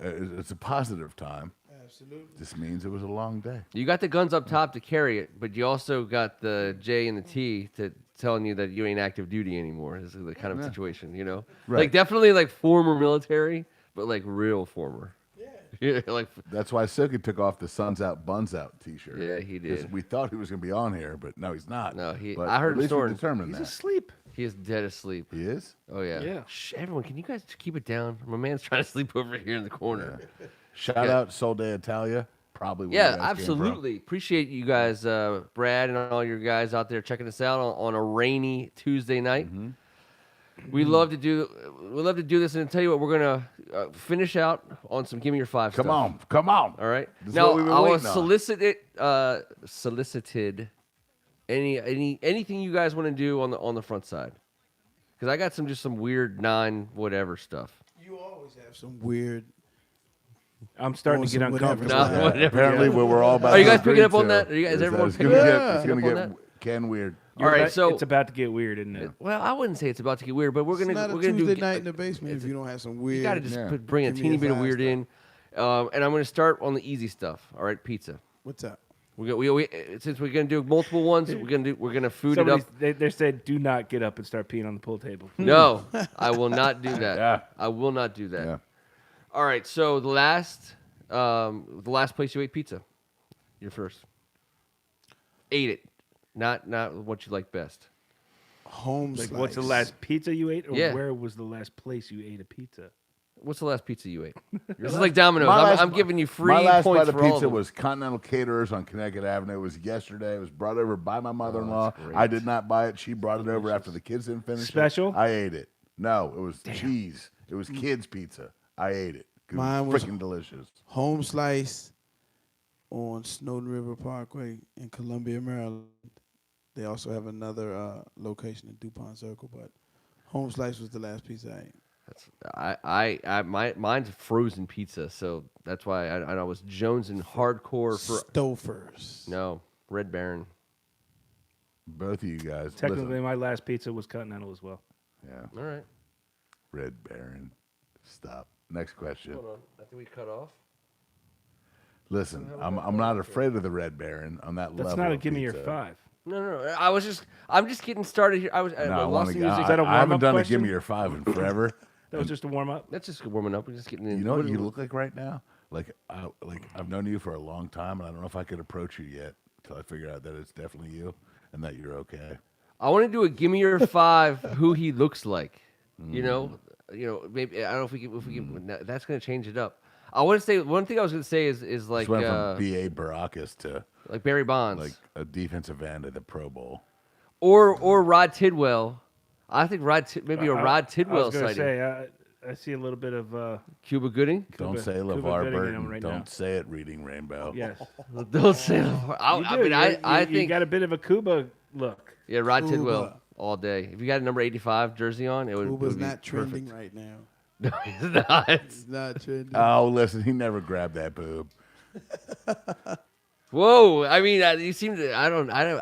it's a positive time. Absolutely. This means it was a long day. You got the guns up top to carry it, but you also got the J and the T to telling you that you ain't active duty anymore. This is the kind of situation, Right. Like definitely like former military, but like real former. Yeah. Like That's why Silky took off the "Suns Out, Buns Out" T-shirt. Yeah, he 'Cause did. We thought he was going to be on here, but no, he's not. No, But I heard at him least we snoring. determined He's that asleep. he is dead asleep. he is. Oh yeah. Yeah. Shh, everyone, can you guys keep it down? My man's trying to sleep over here in the corner. Shout Yeah. out Sol de Italia. Probably. Where Yeah, you guys came from. absolutely. Appreciate you guys, Brad and all your guys out there checking us out on a rainy Tuesday night. Mm-hmm. We love to do this, and I'll tell you what, we're gonna finish out on some Give Me Your Five. Come stuff. on. All right. This is Now what we've been I waiting was on. solicited anything you guys want to do on the front side, because I got some weird whatever stuff. You always have some weird. I'm starting to get Awesome, whatever. uncomfortable. No, whatever. Apparently, what we're all about. Are you to guys picking agree up on to that? Are you guys- is everyone that picking up- it's picking gonna up get on Ken weird. All right, so it's about to get weird, isn't it? well, I wouldn't say it's about to get weird, but we're It's gonna not a we're gonna Tuesday do. night in the basement if you don't have some weird. You gotta just Yeah. bring a Give me teeny a bit of five weird stuff. in, and I'm gonna start on the easy stuff. All right, pizza. What's up? We since we're gonna do multiple ones, we're gonna food it up. They said, do not get up and start peeing on the pool table. No, I will not do that. Yeah. I will not do that. Yeah. All right, so the last place you ate pizza, you're first. Ate it, not what you like best. Home Like, slice. what's the last pizza you ate, or Yeah. where was the last place you ate a pizza? What's the last pizza you ate? This is like Domino's. My last- I'm giving you free My last points bite of for all of pizza them. was Continental Caterers on Connecticut Avenue. It was yesterday. It was brought over by my mother-in-law. that's great. I did not buy it. She brought it over after the kids didn't finish Special? it. I ate it. No, it was cheese It was kids' pizza. I ate it. It Mine was was freaking delicious. Home Slice on Snowden River Parkway in Columbia, Maryland. They also have another location in DuPont Circle, but Home Slice was the last pizza I ate. Mine's frozen pizza, so that's why I was jonesing hardcore for Stofers. no Red Baron. Both of you guys. Technically, listen. my last pizza was Continental as well. Yeah. All right, Red Baron. Stop. Next question. hold on. I think we cut off. Listen, I'm not afraid of the Red Baron on that level. That's not a of give me your pizza. 5. No. I'm just getting started here. I was No, I, lost wanna, the music. Is that a I haven't warm-up done a question? give me your 5 in forever. That was just a warm up. That's just warming up. We're just getting in. You know what you look like right now? Like I've known you for a long time, and I don't know if I could approach you yet until I figure out that it's definitely you and that you're okay. I want to do a give me your 5. Who he looks like. You know, maybe I don't know if we can. That's gonna change it up. I want to say one thing I was gonna say is like Just went from B.A. Baracus to like Barry Bonds, like a defensive end at the Pro Bowl. or Rod Tidwell. I think maybe a Rod I Tidwell was going to sighting. say, I see a little bit of Cuba Gooding. Don't say Cuba LeVar Gooding in Burton. him right Don't now. say it, Reading Rainbow. yes. Don't say. I You think got a bit of a Cuba look. yeah, Rod Cuba. Tidwell all day. If you got a number 85 jersey on, it would. Cuba's be not trending perfect. right now. No, he's not. It's not trending. Oh, listen, he never grabbed that boob. Whoa! I mean, you seem to. I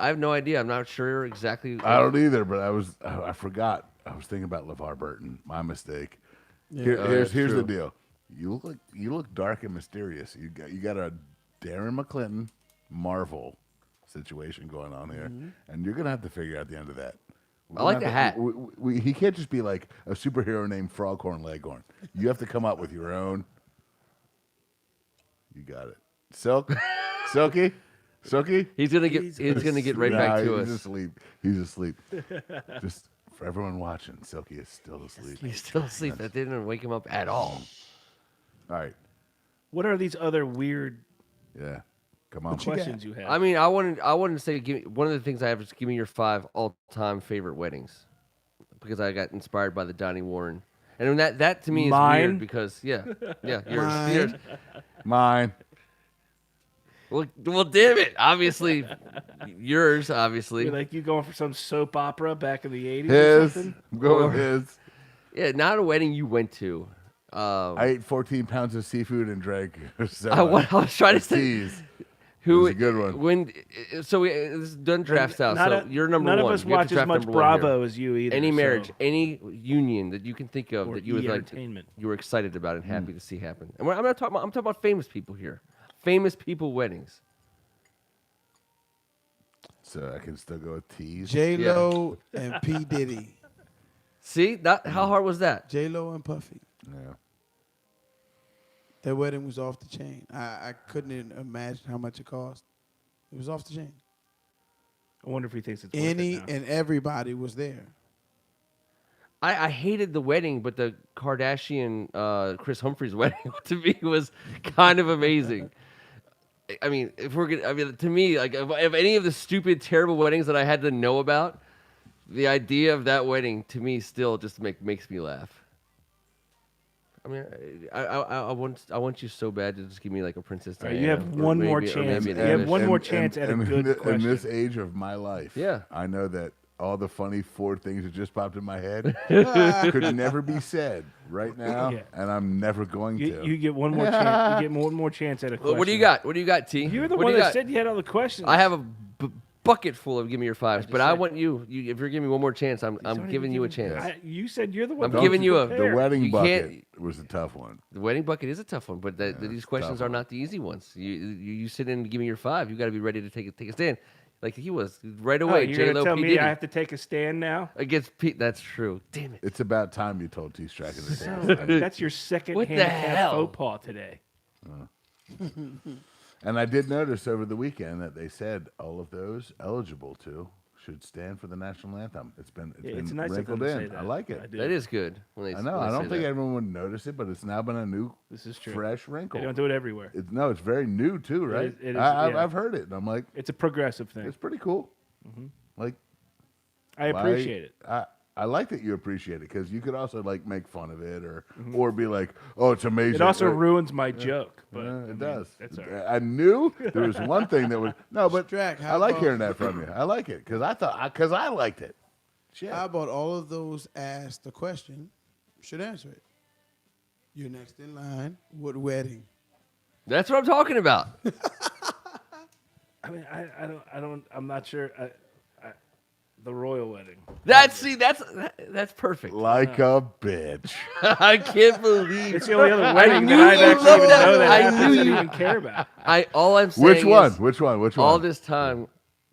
have no idea. I'm not sure exactly. I don't either, but I forgot. I was thinking about LeVar Burton. My mistake. Here's that's the true. deal. You look dark and mysterious. You got a Darren McClinton Marvel situation going on here, and you're gonna have to figure out the end of that. I like the hat. He can't just be like a superhero named Froghorn Leghorn. You have to come up with your own. You got it. Silky. He's gonna get right back to He's us. asleep. He's asleep. Just for everyone watching, Silky is still asleep. He's still asleep. That didn't wake him up at all. All right. What are these other weird Yeah. Come on. questions you have? I mean, I wanted to say one of the things I have is give me your 5 all-time favorite weddings, because I got inspired by the Donnie Warren, and that to me is Mine? weird because yours. Mine? Mine. Well, damn it! Obviously, yours. Obviously, You're like you going for some soap opera back in the 80s or His. something? I'm going with his. yeah, not a wedding you went to. I ate 14 pounds of seafood and drank. I was trying to say teas. who was a good one. When so this is done draft style. So you're number none one. of us You have watch to as draft much number one here. Bravo as you either. Any so- marriage, any union that you can think of Or that you would like entertainment. you were excited about and happy to see happen. And I'm not talking about. I'm talking about famous people here. Famous people weddings. So I can still go with teas. J-Lo and P. Diddy. See, how hard was that? J-Lo and Puffy. Yeah. Their wedding was off the chain. I couldn't even imagine how much it cost. It was off the chain. I wonder if he thinks it's worth Any it now. and everybody was there. I hated the wedding, but the Kardashian Chris Humphries wedding to me was kind of amazing. I mean, to me, like if any of the stupid, terrible weddings that I had to know about, the idea of that wedding to me still just makes me laugh. I mean, I want you so bad to just give me like a Princess All Diana. right, you have or one more maybe- or chance. maybe You an have one more chance at a good in question. this age of my life, Yeah. I know that all the funny 4 things that just popped in my head could never be said right now, Yeah. and I'm never going to. You get one more chance. You get one more chance at a question. What do you got? What do you got, T? You're the What do one you that got? said you had all the questions. I have a bucket full of give me your 5s, but I said- want you. If you're giving me one more chance, I'm already giving you a given- chance. You said you're the one. I'm that giving you a- The prepared. wedding You bucket can't- was a tough one. The wedding bucket is a tough one, but these it's a questions tough are not the easy ones. You sit in and give me your 5. You got to be ready to take a stand, like he was right Oh, away. you're J gonna Lo, tell P me Diddy I have to take a stand now? against Pete. That's true. Damn it. It's about time you told T Strike in the So, that's your second What the handicap hell? faux pas today. And I did notice over the weekend that they said all of those eligible to should stand for the national anthem. It's been It's nice of wrinkled them to in. say that. I like it. I do. That is good. When they, I know. when I they don't say think that. everyone would notice it, but it's now been a new, This is true. fresh They wrinkle. don't do it everywhere. It's very new too, right? it is, I've yeah. heard it, and I'm like, It's a progressive thing. it's pretty cool. Like, I appreciate it. I like that you appreciate it because you could also like make fun of it or be like, oh, it's amazing. It also ruins my joke, but It does. That's all right. I knew there was one thing that was no, but Strack, I how like about- hearing that from you. I like it because I liked it. Shit. How about all of those asked the question should answer it? You're next in line. What wedding? That's what I'm talking about. I mean, I'm not sure. The royal wedding. That's perfect. Like a bitch. I can't believe. It's the only other wedding knew that I've you actually loved even that. know that I happens knew and you- even care about. All I'm saying Which one? is Which one? Which one? all this time.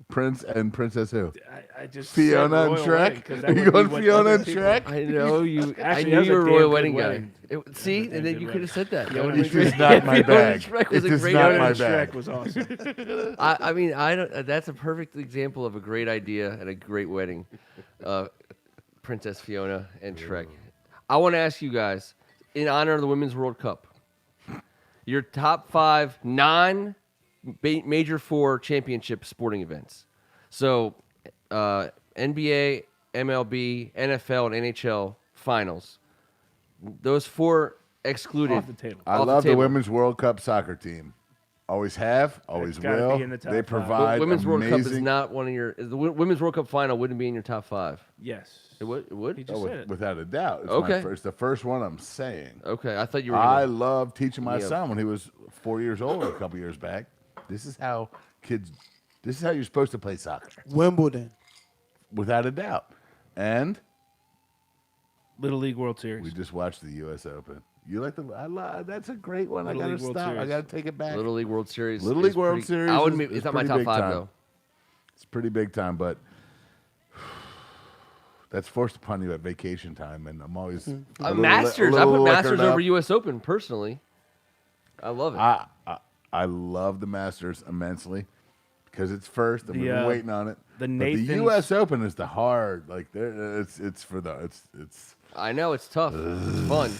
Prince and Princess who? I just Fiona said and royal wedding, Shrek? 'cause Are that you would be going what Fiona other and people- Shrek? I know you. I Actually, knew that was you were a a royal damn good wedding guy. wedding. See, That's a and then damn you good could have said that. Fiona That and would've been It is great. not my Fiona and bag. Shrek was It a is great not wedding. my Fiona and bag. Shrek was awesome. I mean, I don't. That's a perfect example of a great idea and a great wedding. Princess Fiona and Shrek. I want to ask you guys, in honor of the Women's World Cup, your top 5 non-major 4 championship sporting events. So, NBA, MLB, NFL, and NHL finals. Those 4 excluded. Off the table. I Off love the table. Women's World Cup soccer team. Always have, always gotta will. be in the top They five. But provide Women's World Cup is amazing. not one of your. The Women's World Cup final wouldn't be in your top 5. Yes. It would. It would. He just Oh, said it. without a doubt. It's Okay. It's the first one I'm saying. Okay, I thought you were. I Gonna, love teaching my Yeah. son when he was 4 years old a couple years back. This is how you're supposed to play soccer, Wimbledon. without a doubt. And Little League World Series. we just watched the U.S. Open. You like that's a great one. Little I League gotta World stop. I Series. gotta take it back. Little League World Series. Little is League World pretty- Series I wouldn't. is- It's is not my pretty top big 5 time. though. It's pretty big time, but that's forced upon you at vacation time, and I'm always a little Masters. I put liquored Masters up. over U.S. Open personally. I love it. I love the Masters immensely because it's first. I've The, been waiting on it. the But Nathans- the U.S. Open is the hard. Like it's for the it's. I know it's tough. It's fun.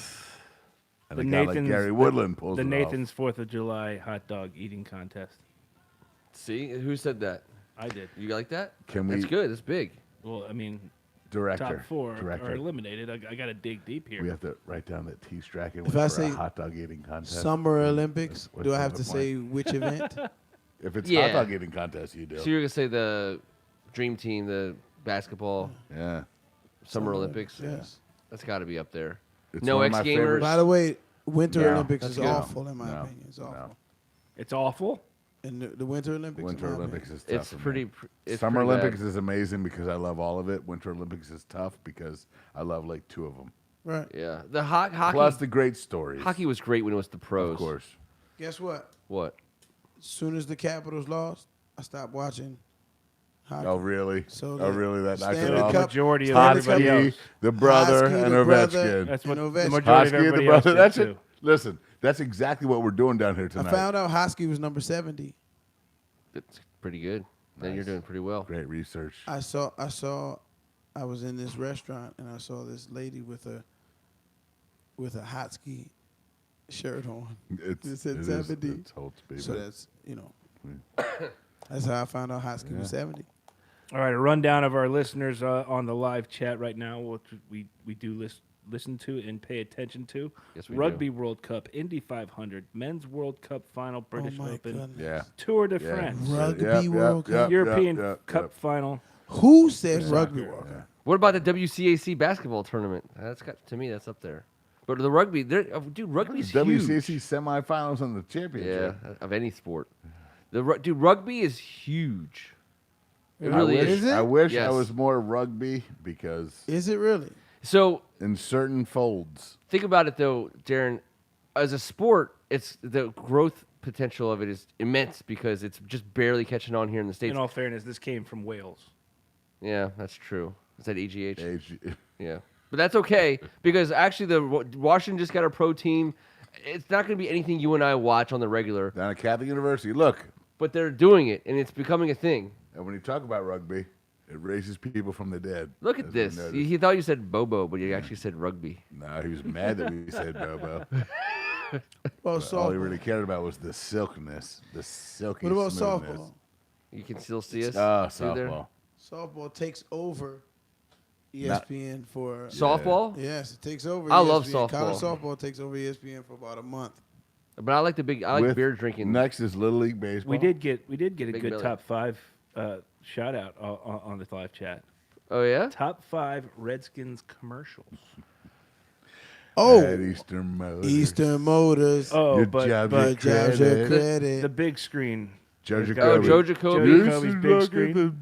And The a guy like Nathans- Gary Woodland pulls The it Nathan's 4th of July hot dog eating contest. See, who said that? I did. You like that? Can That's we- good. That's big. Well, I mean, off. Director. top 4 Director. are eliminated. I got to dig deep here. We have to write down that T. Strachan If went I for say a hot dog eating contest. Summer Olympics. What's Do I the have to point? say which event? If it's Yeah. hot dog eating contest, you do. So you're gonna say the Dream Team, the basketball Yeah. Summer Olympics? Yes. That's got to be up there. It's No one of my X Gamers. favorites. By the way, Winter No, Olympics that's is good. awful in my No, opinion. It's awful. no. It's awful. And the Winter Olympics. Winter in my Olympics opinion. is tough. It's for me. pretty. It's Summer pretty Olympics bad. is amazing because I love all of it. Winter Olympics is tough because I love like 2 of them. Right. Yeah, the hockey. Plus the great stories. Hockey was great when it was the pros. of course. Guess what? What? As soon as the Capitals lost, I stopped watching hockey. Oh really? So oh the really? That knocks it Stanley off. Cup- Majority of Stanley everybody Cup- else. Hockey, the brother, Husky, and the brother. Ovechkin. That's what And the Ovechkin. majority of Husky, the everybody brother. else That's did it. too. Listen, that's exactly what we're doing down here I tonight. found out Husky was number 70. It's pretty good. Then you're Nice. doing pretty well. Great research. I was in this restaurant and I saw this lady with a Hotski shirt on. It's, It said it is- 70. it's Holtz, baby. So that's, that's how I found out Hotski was 70. All right, a rundown of our listeners on the live chat right now, which we do listen to and pay attention to. Yes, we Rugby World Cup, Indy 500, Men's World Cup Final, Oh British my Open, goodness. yeah. Tour de Yeah. France, Rugby World Cup. European yep, Cup yep. Final. Who said Rugby World Cup? What about the WCAC basketball tournament? That's got to me. That's up there. But the rugby, dude, rugby's WCC huge. semifinals and the Yeah, championship. of any sport. Dude, rugby is huge. It really wish- is. Is it? I wish I Yes. was more rugby because Is it really? So in certain folds, think about it though, Darren. As a sport, it's the growth potential of it is immense because it's just barely catching on here in the States. In all fairness, this came from Wales. Yeah, that's true. Is that EGH? age, Yeah, but that's okay because actually the Washington just got a pro team. It's not going to be anything you and I watch on the regular, down at Catholic University. Look, but they're doing it and it's becoming a thing. and when you talk about rugby, it raises people from the dead. Look at as we this. noticed. He thought you said Bobo, but you actually said rugby. No, he was mad that we said Bobo. Well, All he softball. really cared about was the silkiness, the silky What about smoothness. softball? You can still see us. Ah, through there? softball. Softball takes over ESPN for Softball? Yes, it takes over. I love ESPN. College softball. softball takes over ESPN for about a month. But I like I like With- beer drinking. Next is Little League Baseball. We did get a Big good Billy. top 5 shout out on the live chat. Oh yeah. Top 5 Redskins commercials. Oh, At Eastern Motors. Eastern Motors. Oh, Your but job, but your jobs your credit. credit. the big screen. Joe There's Jacoby. Oh, Joe Joe Jacoby. Jacoby's big screen.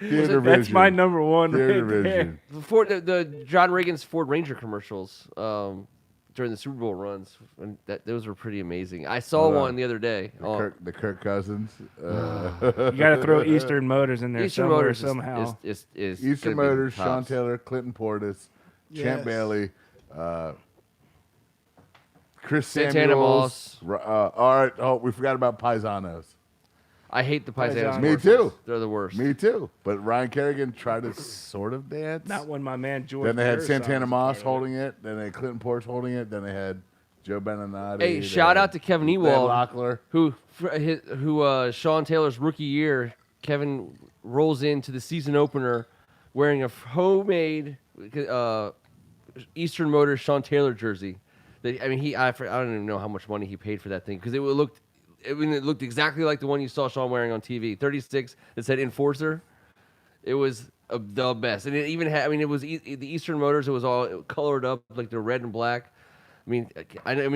Theater That's my Vision. number one. Theater Right there. Vision. The John Reagan's Ford Ranger commercials during the Super Bowl runs. And those were pretty amazing. I saw Hold on. one the other day. The Kirk Cousins. You got to throw Eastern Motors in there Eastern somewhere Motors somehow. is Eastern gonna be Motors, Sean tops. Taylor, Clinton Portis, Yes. Champ Bailey, Chris Santana Samuels. Moss. All right. Oh, we forgot about Paisanos. I hate the Paisanos. Me commercials. too. They're the worst. Me too. But Ryan Kerrigan tried to sort of dance. Not when my man George. Then they had Harrison Santana was a Moss part of it. holding it. Then they had Clinton Portis holding it. Then they had Joe Beninati. Hey, They shout had out to Kevin Ben Ewald, Locklear. who Sean Taylor's rookie year. Kevin rolls into the season opener wearing a homemade Eastern Motors Sean Taylor jersey. I don't even know how much money he paid for that thing because it looked exactly like the one you saw Sean wearing on TV. 36 that said Enforcer. It was the best, and it even had. I mean, it was the Eastern Motors. It was all colored up like the red and black. I mean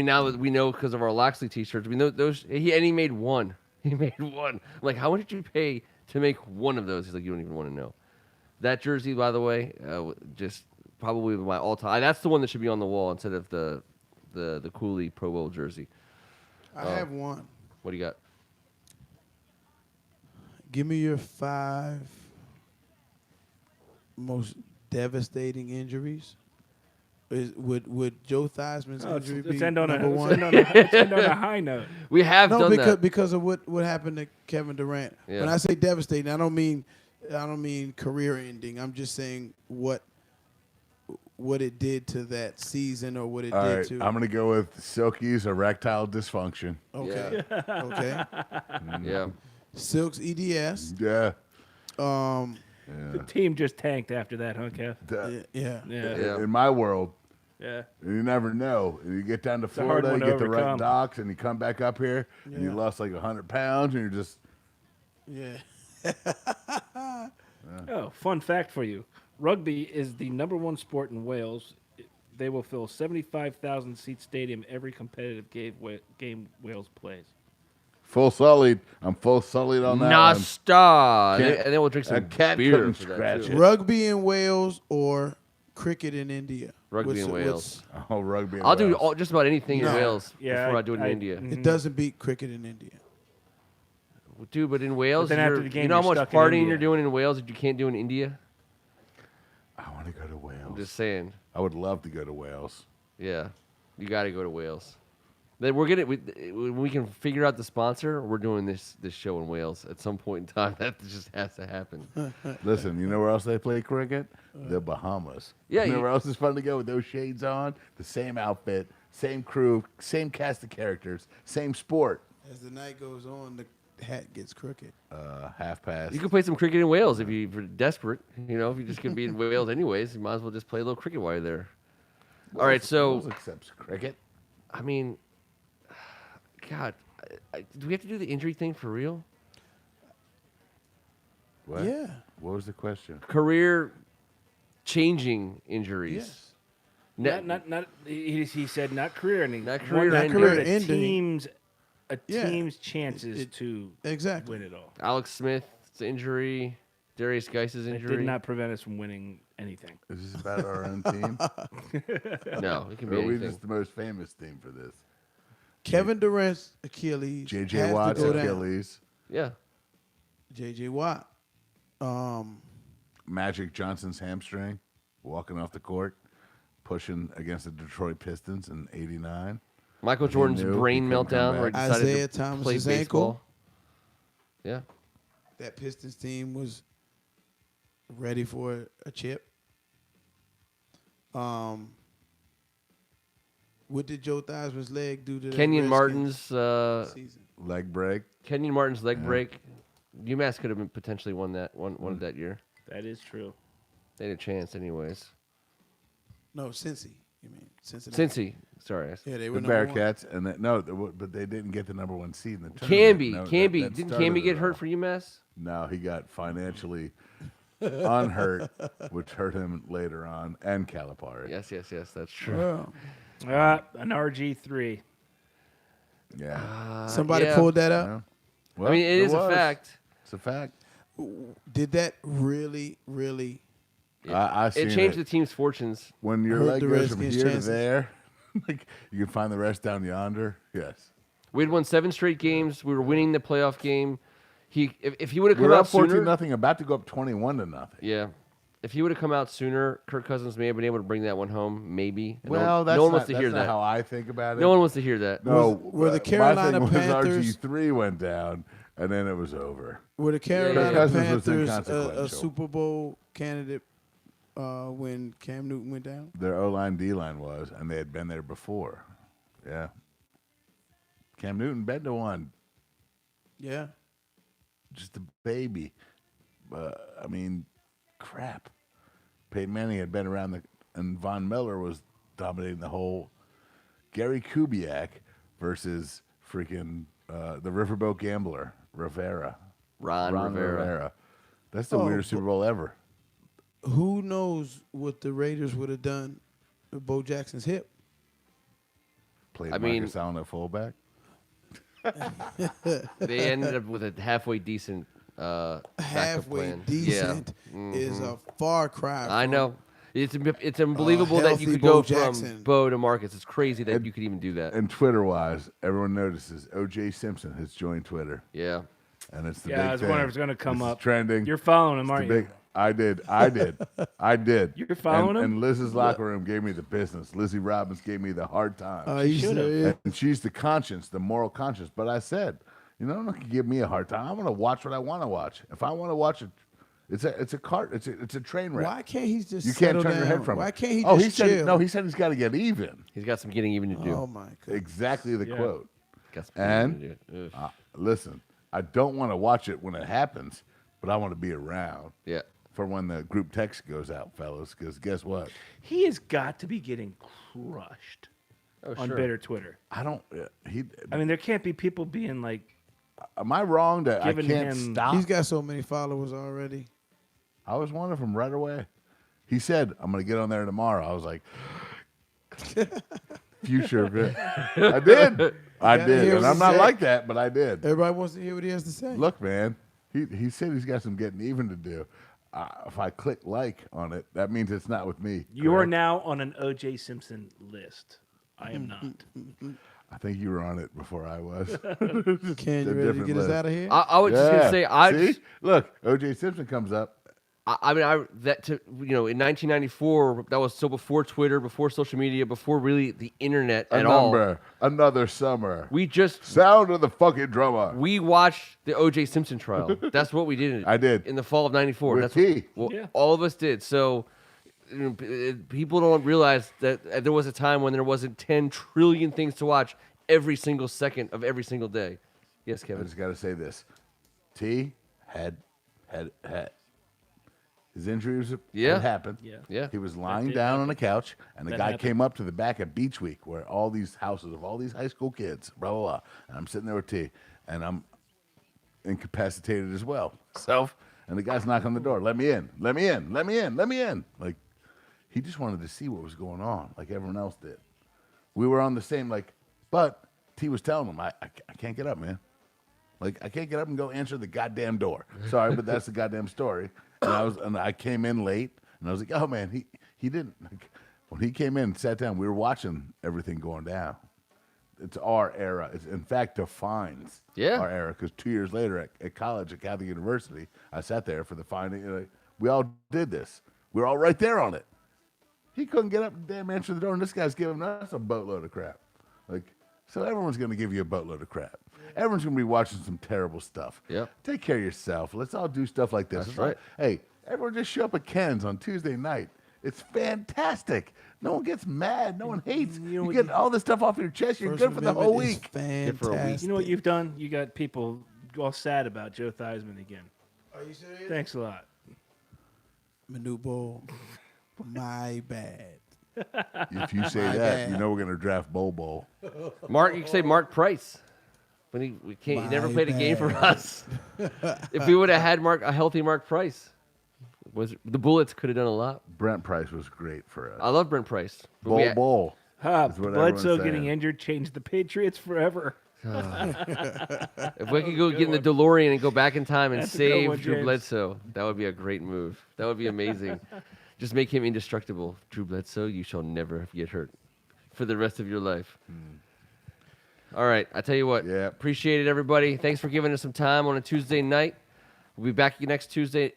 now that we know because of our Loxley T-shirts. We know those. He made one. He made one. I'm like, how much did you pay to make one of those? He's like, you don't even want to know. That jersey, by the way, just probably my all-time. That's the one that should be on the wall instead of the Cooley Pro Bowl jersey. I have one. What do you got? Give me your 5 most devastating injuries. Would Joe Theismann's Oh, injury let's be end on number a one? let's end on a high note. We have No, done that. because of what happened to Kevin Durant. Yeah. When I say devastating, I don't mean career ending. I'm just saying what it did to that season or what it All did right. to. I'm going to go with Silky's erectile dysfunction. Okay. Okay. Yeah. Silk's EDS. Yeah. The team just tanked after that, huh, Kev? Yeah. Yeah. In my world, Yeah. you never know. You get down to a hard Florida, one you to get the right overcome. docs, and you come back up here, and you Yeah. lost like 100 pounds, and you're just Yeah. Oh, fun fact for you. Rugby is the #1 sport in Wales. They will fill 75,000 seat stadium every competitive game Wales plays. full sullied. I'm full sullied on that one. Nasta. Can't- And then we'll drink some a cat beer couldn't for that, scratch too. it. Rugby in Wales or cricket in India? Rugby in Wales. Oh, rugby. I'll do just about anything in No. Wales Yeah, before I do it in I- India. It doesn't beat cricket in India. Dude, but in Wales, then after you're- the game, you know how you're much stuck in partying India. you're doing in Wales that you can't do in India? I want to go to Wales. I'm just saying. I would love to go to Wales. Yeah, you got to go to Wales. Then when we can figure out the sponsor, we're doing this show in Wales at some point in time. That just has to happen. Listen, you know where else they play cricket? The Bahamas. Yeah, You know you- where else is fun to go with those shades on? The same outfit, same crew, same cast of characters, same sport. As the night goes on, the hat gets crooked. Half past. You can play some cricket in Wales if you're desperate. You know, if you're just gonna be in Wales anyways, you might as well just play a little cricket while you're there. All right, so Wales accepts cricket. I mean, God, do we have to do the injury thing for real? What? Yeah. What was the question? Career changing injuries. Yes. Not. He said not career ending. Not career Not ending. career A ending. Yeah. team's chances to Exactly. win it all. Alex Smith's injury, Darius Geis's It injury. did not prevent us from winning anything. Is this about our own team? No, it can be Or are we anything. just the most famous team for this? Kevin Durant's Achilles. J.J. has to Watt's go down. Achilles. Yeah. J.J. Watt. Magic Johnson's hamstring, walking off the court, pushing against the Detroit Pistons in '89. Michael He Jordan's knew he brain couldn't come meltdown where he back. decided Isaiah to Thomas's play baseball. ankle. Yeah. That Pistons team was ready for a chip. What did Joe Theismann's leg do to the Kenyon Redskins Martin's season? Leg break. Kenyon Martin's leg break. UMass could have been potentially won it that year. That is true. They had a chance, anyways. No, Cincy. You mean Cincinnati? Cincy. Sorry. Yeah, they The were number one. Bearcats, and but they didn't get the number 1 seed in the tournament. Canby. No, Canby. that Didn't started Canby it get all. hurt for UMass? No, he got financially unhurt, which hurt him later on, and Calipari. Yes. That's true. Well, An RG3. Yeah. somebody yeah. pulled that up. Yeah. I Well, mean, it is a was. fact. It's a fact. Did that really? I It seen changed the team's fortunes. When your hurt leg the goes from Redskins' here chances? to there, like you can find the rest down yonder. Yes. We had won 7 straight games. We were winning the playoff game. If he would have We come were out up 14 sooner, nothing, about to go up 21-0. yeah. If he would have come out sooner, Kirk Cousins may have been able to bring that one home. Maybe. And Well, no one wants to that's hear not that. how I think about it. No one wants to hear that. No, Were the my Carolina thing was Panthers- RG3 went down, and then it was over. Were the Carolina Cousins was Panthers inconsequential. a Super Bowl candidate when Cam Newton went down? Their O-line, D-line was, and they had been there before. Yeah. Cam Newton been to one. Yeah. Just a baby. I mean, crap. Peyton Manning had been around and Von Miller was dominating the whole. Gary Kubiak versus freaking the Riverboat Gambler, Rivera. Ron Rivera. That's the weirdest Super Bowl ever. Who knows what the Raiders would have done with Bo Jackson's hip? Played I mean- Marcus Allen at fullback. They ended up with a halfway decent backup Halfway plan. decent Yeah. is a far cry. I from- know. It's unbelievable that you healthy could Bo go Jackson. from Bo to Marcus. It's crazy that you could even do that. And Twitter-wise, everyone notices O.J. Simpson has joined Twitter, Yeah. and it's the Yeah, big I was thing. wondering if it's going to come This is up. trending. You're following him, It's the aren't you? big- I did. You're following him? And Liz's locker room gave me the business. Lizzie Robbins gave me the hard time. you serious? And she's the conscience, the moral conscience. But I said, you know, don't give me a hard time. I'm going to watch what I want to watch. If I want to watch it, it's a train wreck. Why can't he just You can't settle turn down? your head from Why it. can't he Oh, just he chill? said no. He said he's got to get even. He's got some getting even to do. Oh my god! Exactly the Yeah. quote. Got some getting And even to do. Ugh. listen, I don't want to watch it when it happens, but I want to be around Yeah. for when the group text goes out, fellas. Because guess what? He has got to be getting crushed Oh, on sure. bitter Twitter. I don't. I mean, there can't be people being like, Am I wrong that I Giving can't him- stop? He's got so many followers already. I was one of them right away. He said, I'm going to get on there tomorrow. I was like, future bit. I did. I gotta hear did. what And I'm he not said. like that, but I did. Everybody wants to hear what he has to say. Look, man, he said he's got some getting even to do. If I click like on it, that means it's not with me. you are correct? now on an O.J. Simpson list. I am not. I think you were on it before I was. Ken, a you ready to different get us list. out of here? I was just gonna say See? Look, O.J. Simpson comes up. in 1994, that was still before Twitter, before social media, before really the internet A at all. number. Another summer. We just Sound of the fucking drummer. we watched the O.J. Simpson trial. That's what we did. I did. in the fall of '94. With That's T. what Yeah. all of us did. So people don't realize that there was a time when there wasn't 10 trillion things to watch every single second of every single day. Yes, I Kevin. just got to say this. T had his injuries Yeah. had happened. Yeah. Yeah. He was lying did down on the couch, and the That guy happened. came up to the back at Beach Week, where all these houses of all these high school kids, blah blah blah. And I'm sitting there with T, and I'm incapacitated as well. And the guy's knocking on the door. Let me in. Let me in. Let me in. Let me in. Like he just wanted to see what was going on, like everyone else did. We were on the same but T was telling him, I can't get up, man. Like I can't get up and go answer the goddamn door. Sorry, but that's the goddamn story. And I came in late, and I was like, oh man, he didn't. Like, when he came in and sat down, we were watching everything going down. It's our era. It in fact defines Yeah. our era. Because 2 years later at college at Catholic University, I sat there for the finding. We all did this. We were all right there on it. He couldn't get up and damn answer the door, and this guy's giving us a boatload of crap. So everyone's going to give you a boatload of crap. Everyone's going to be watching some terrible stuff. Yep. Take care of yourself. Let's all do stuff like this. That's It's right. like, hey, everyone just show up at Ken's on Tuesday night. It's fantastic. No one gets mad. No one hates. You know You what get you- all this stuff off your chest. You're First good for the whole Amendment is week. Good for a week. Fantastic. You know what you've done? You got people all sad about Joe Theismann again. Are you serious? Thanks a lot. Manu Bol. My bad. If you say My that, you bad. know we're gonna draft Bobo. Mark, you can say Mark Price. When he never My played a game for bad. us. If we would have had a healthy Mark Price, the Bullets could have done a lot. Brent Price was great for us. I love Brent Price. But we Bowl. That's what Bledsoe everyone's getting saying. injured changed the Patriots forever. if we could go get in the DeLorean and go back in time and That's a good save one, Drew James. Bledsoe, that would be a great move. That would be amazing. Just make him indestructible. Drew Bledsoe, you shall never get hurt for the rest of your life. All right, I tell you what. Yeah. Appreciate it, everybody. Thanks for giving us some time on a Tuesday night. We'll be back next Tuesday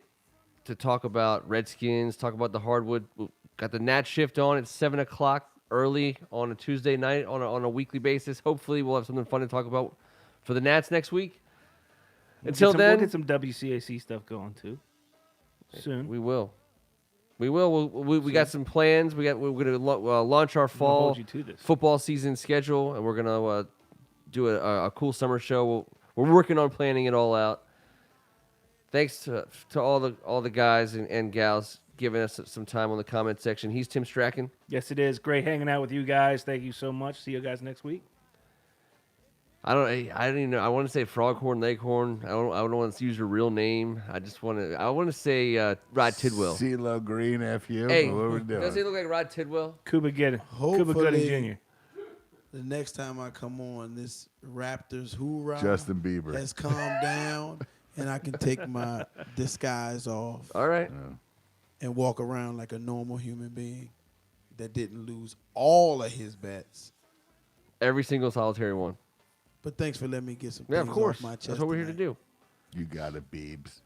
to talk about Redskins, talk about the hardwood. We've got the Nat shift on at 7 o'clock early on a Tuesday night on a weekly basis. Hopefully, we'll have something fun to talk about for the Nats next week. Until then, we'll get some WCAC stuff going too. Soon. we will. We will. We got some plans. We're going to launch our I'll fall hold you to this. football season schedule, and we're going to do a cool summer show. We're working on planning it all out. Thanks to all the guys and gals giving us some time on the comment section. He's Tim Strachan. Yes, it is. Great hanging out with you guys. Thank you so much. See you guys next week. I don't even know. I want to say Froghorn Leghorn. I don't want to use your real name. I want to say Rod Tidwell. CeeLo Green, FU. Hey, What are we doing? does he look like Rod Tidwell? Cuba Gooding. Cuba Hopefully- Gooding Jr. The next time I come on, this Raptors hoorah Justin Bieber. has calmed down, and I can take my disguise off All right. and walk around like a normal human being that didn't lose all of his bets. Every single solitary one. But thanks for letting me get some Yeah, things of course. off my chest. That's what we're here to tonight. do. You got it, Beebs.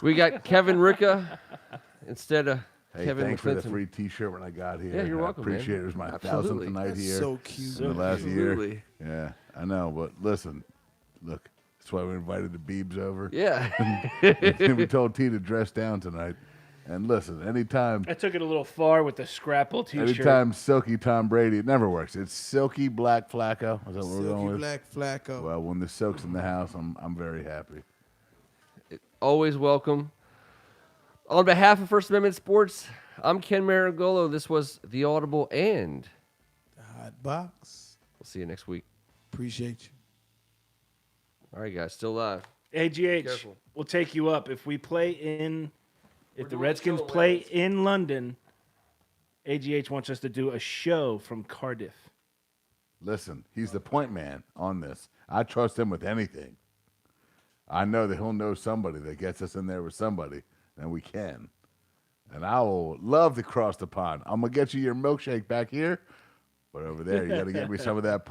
We got Kevin Ricka instead of Hey, Kevin thanks for the McClinton. free T-shirt when I got here. Yeah, you're I welcome, man. appreciate it. It was my Absolutely. 1,000th night That's here so cute. in the last year. Absolutely. Yeah, I know. But listen, look, that's why we invited the Beebs over. Yeah. We told T to dress down tonight. And listen, anytime I took it a little far with the Scrapple T-shirt. anytime Silky Tom Brady, it never works. It's Silky Black Flacco. Is that what we're going Silky with? Black Flacco. Well, when the Silk's in the house, I'm very happy. Always welcome. On behalf of First Amendment Sports, I'm Ken Maragolo. This was The Audible, and The Hot Box. we'll see you next week. Appreciate you. All right, guys. Still live. AGH, Careful. we'll take you up. If we play in, We're if the doing a Redskins show in play London. in London, AGH wants us to do a show from Cardiff. Listen, he's the point man on this. I trust him with anything. I know that he'll know somebody that gets us in there with somebody, and we can. And I will love to cross the pond. I'm going to get you your milkshake back here, but over there, you got to get me some of that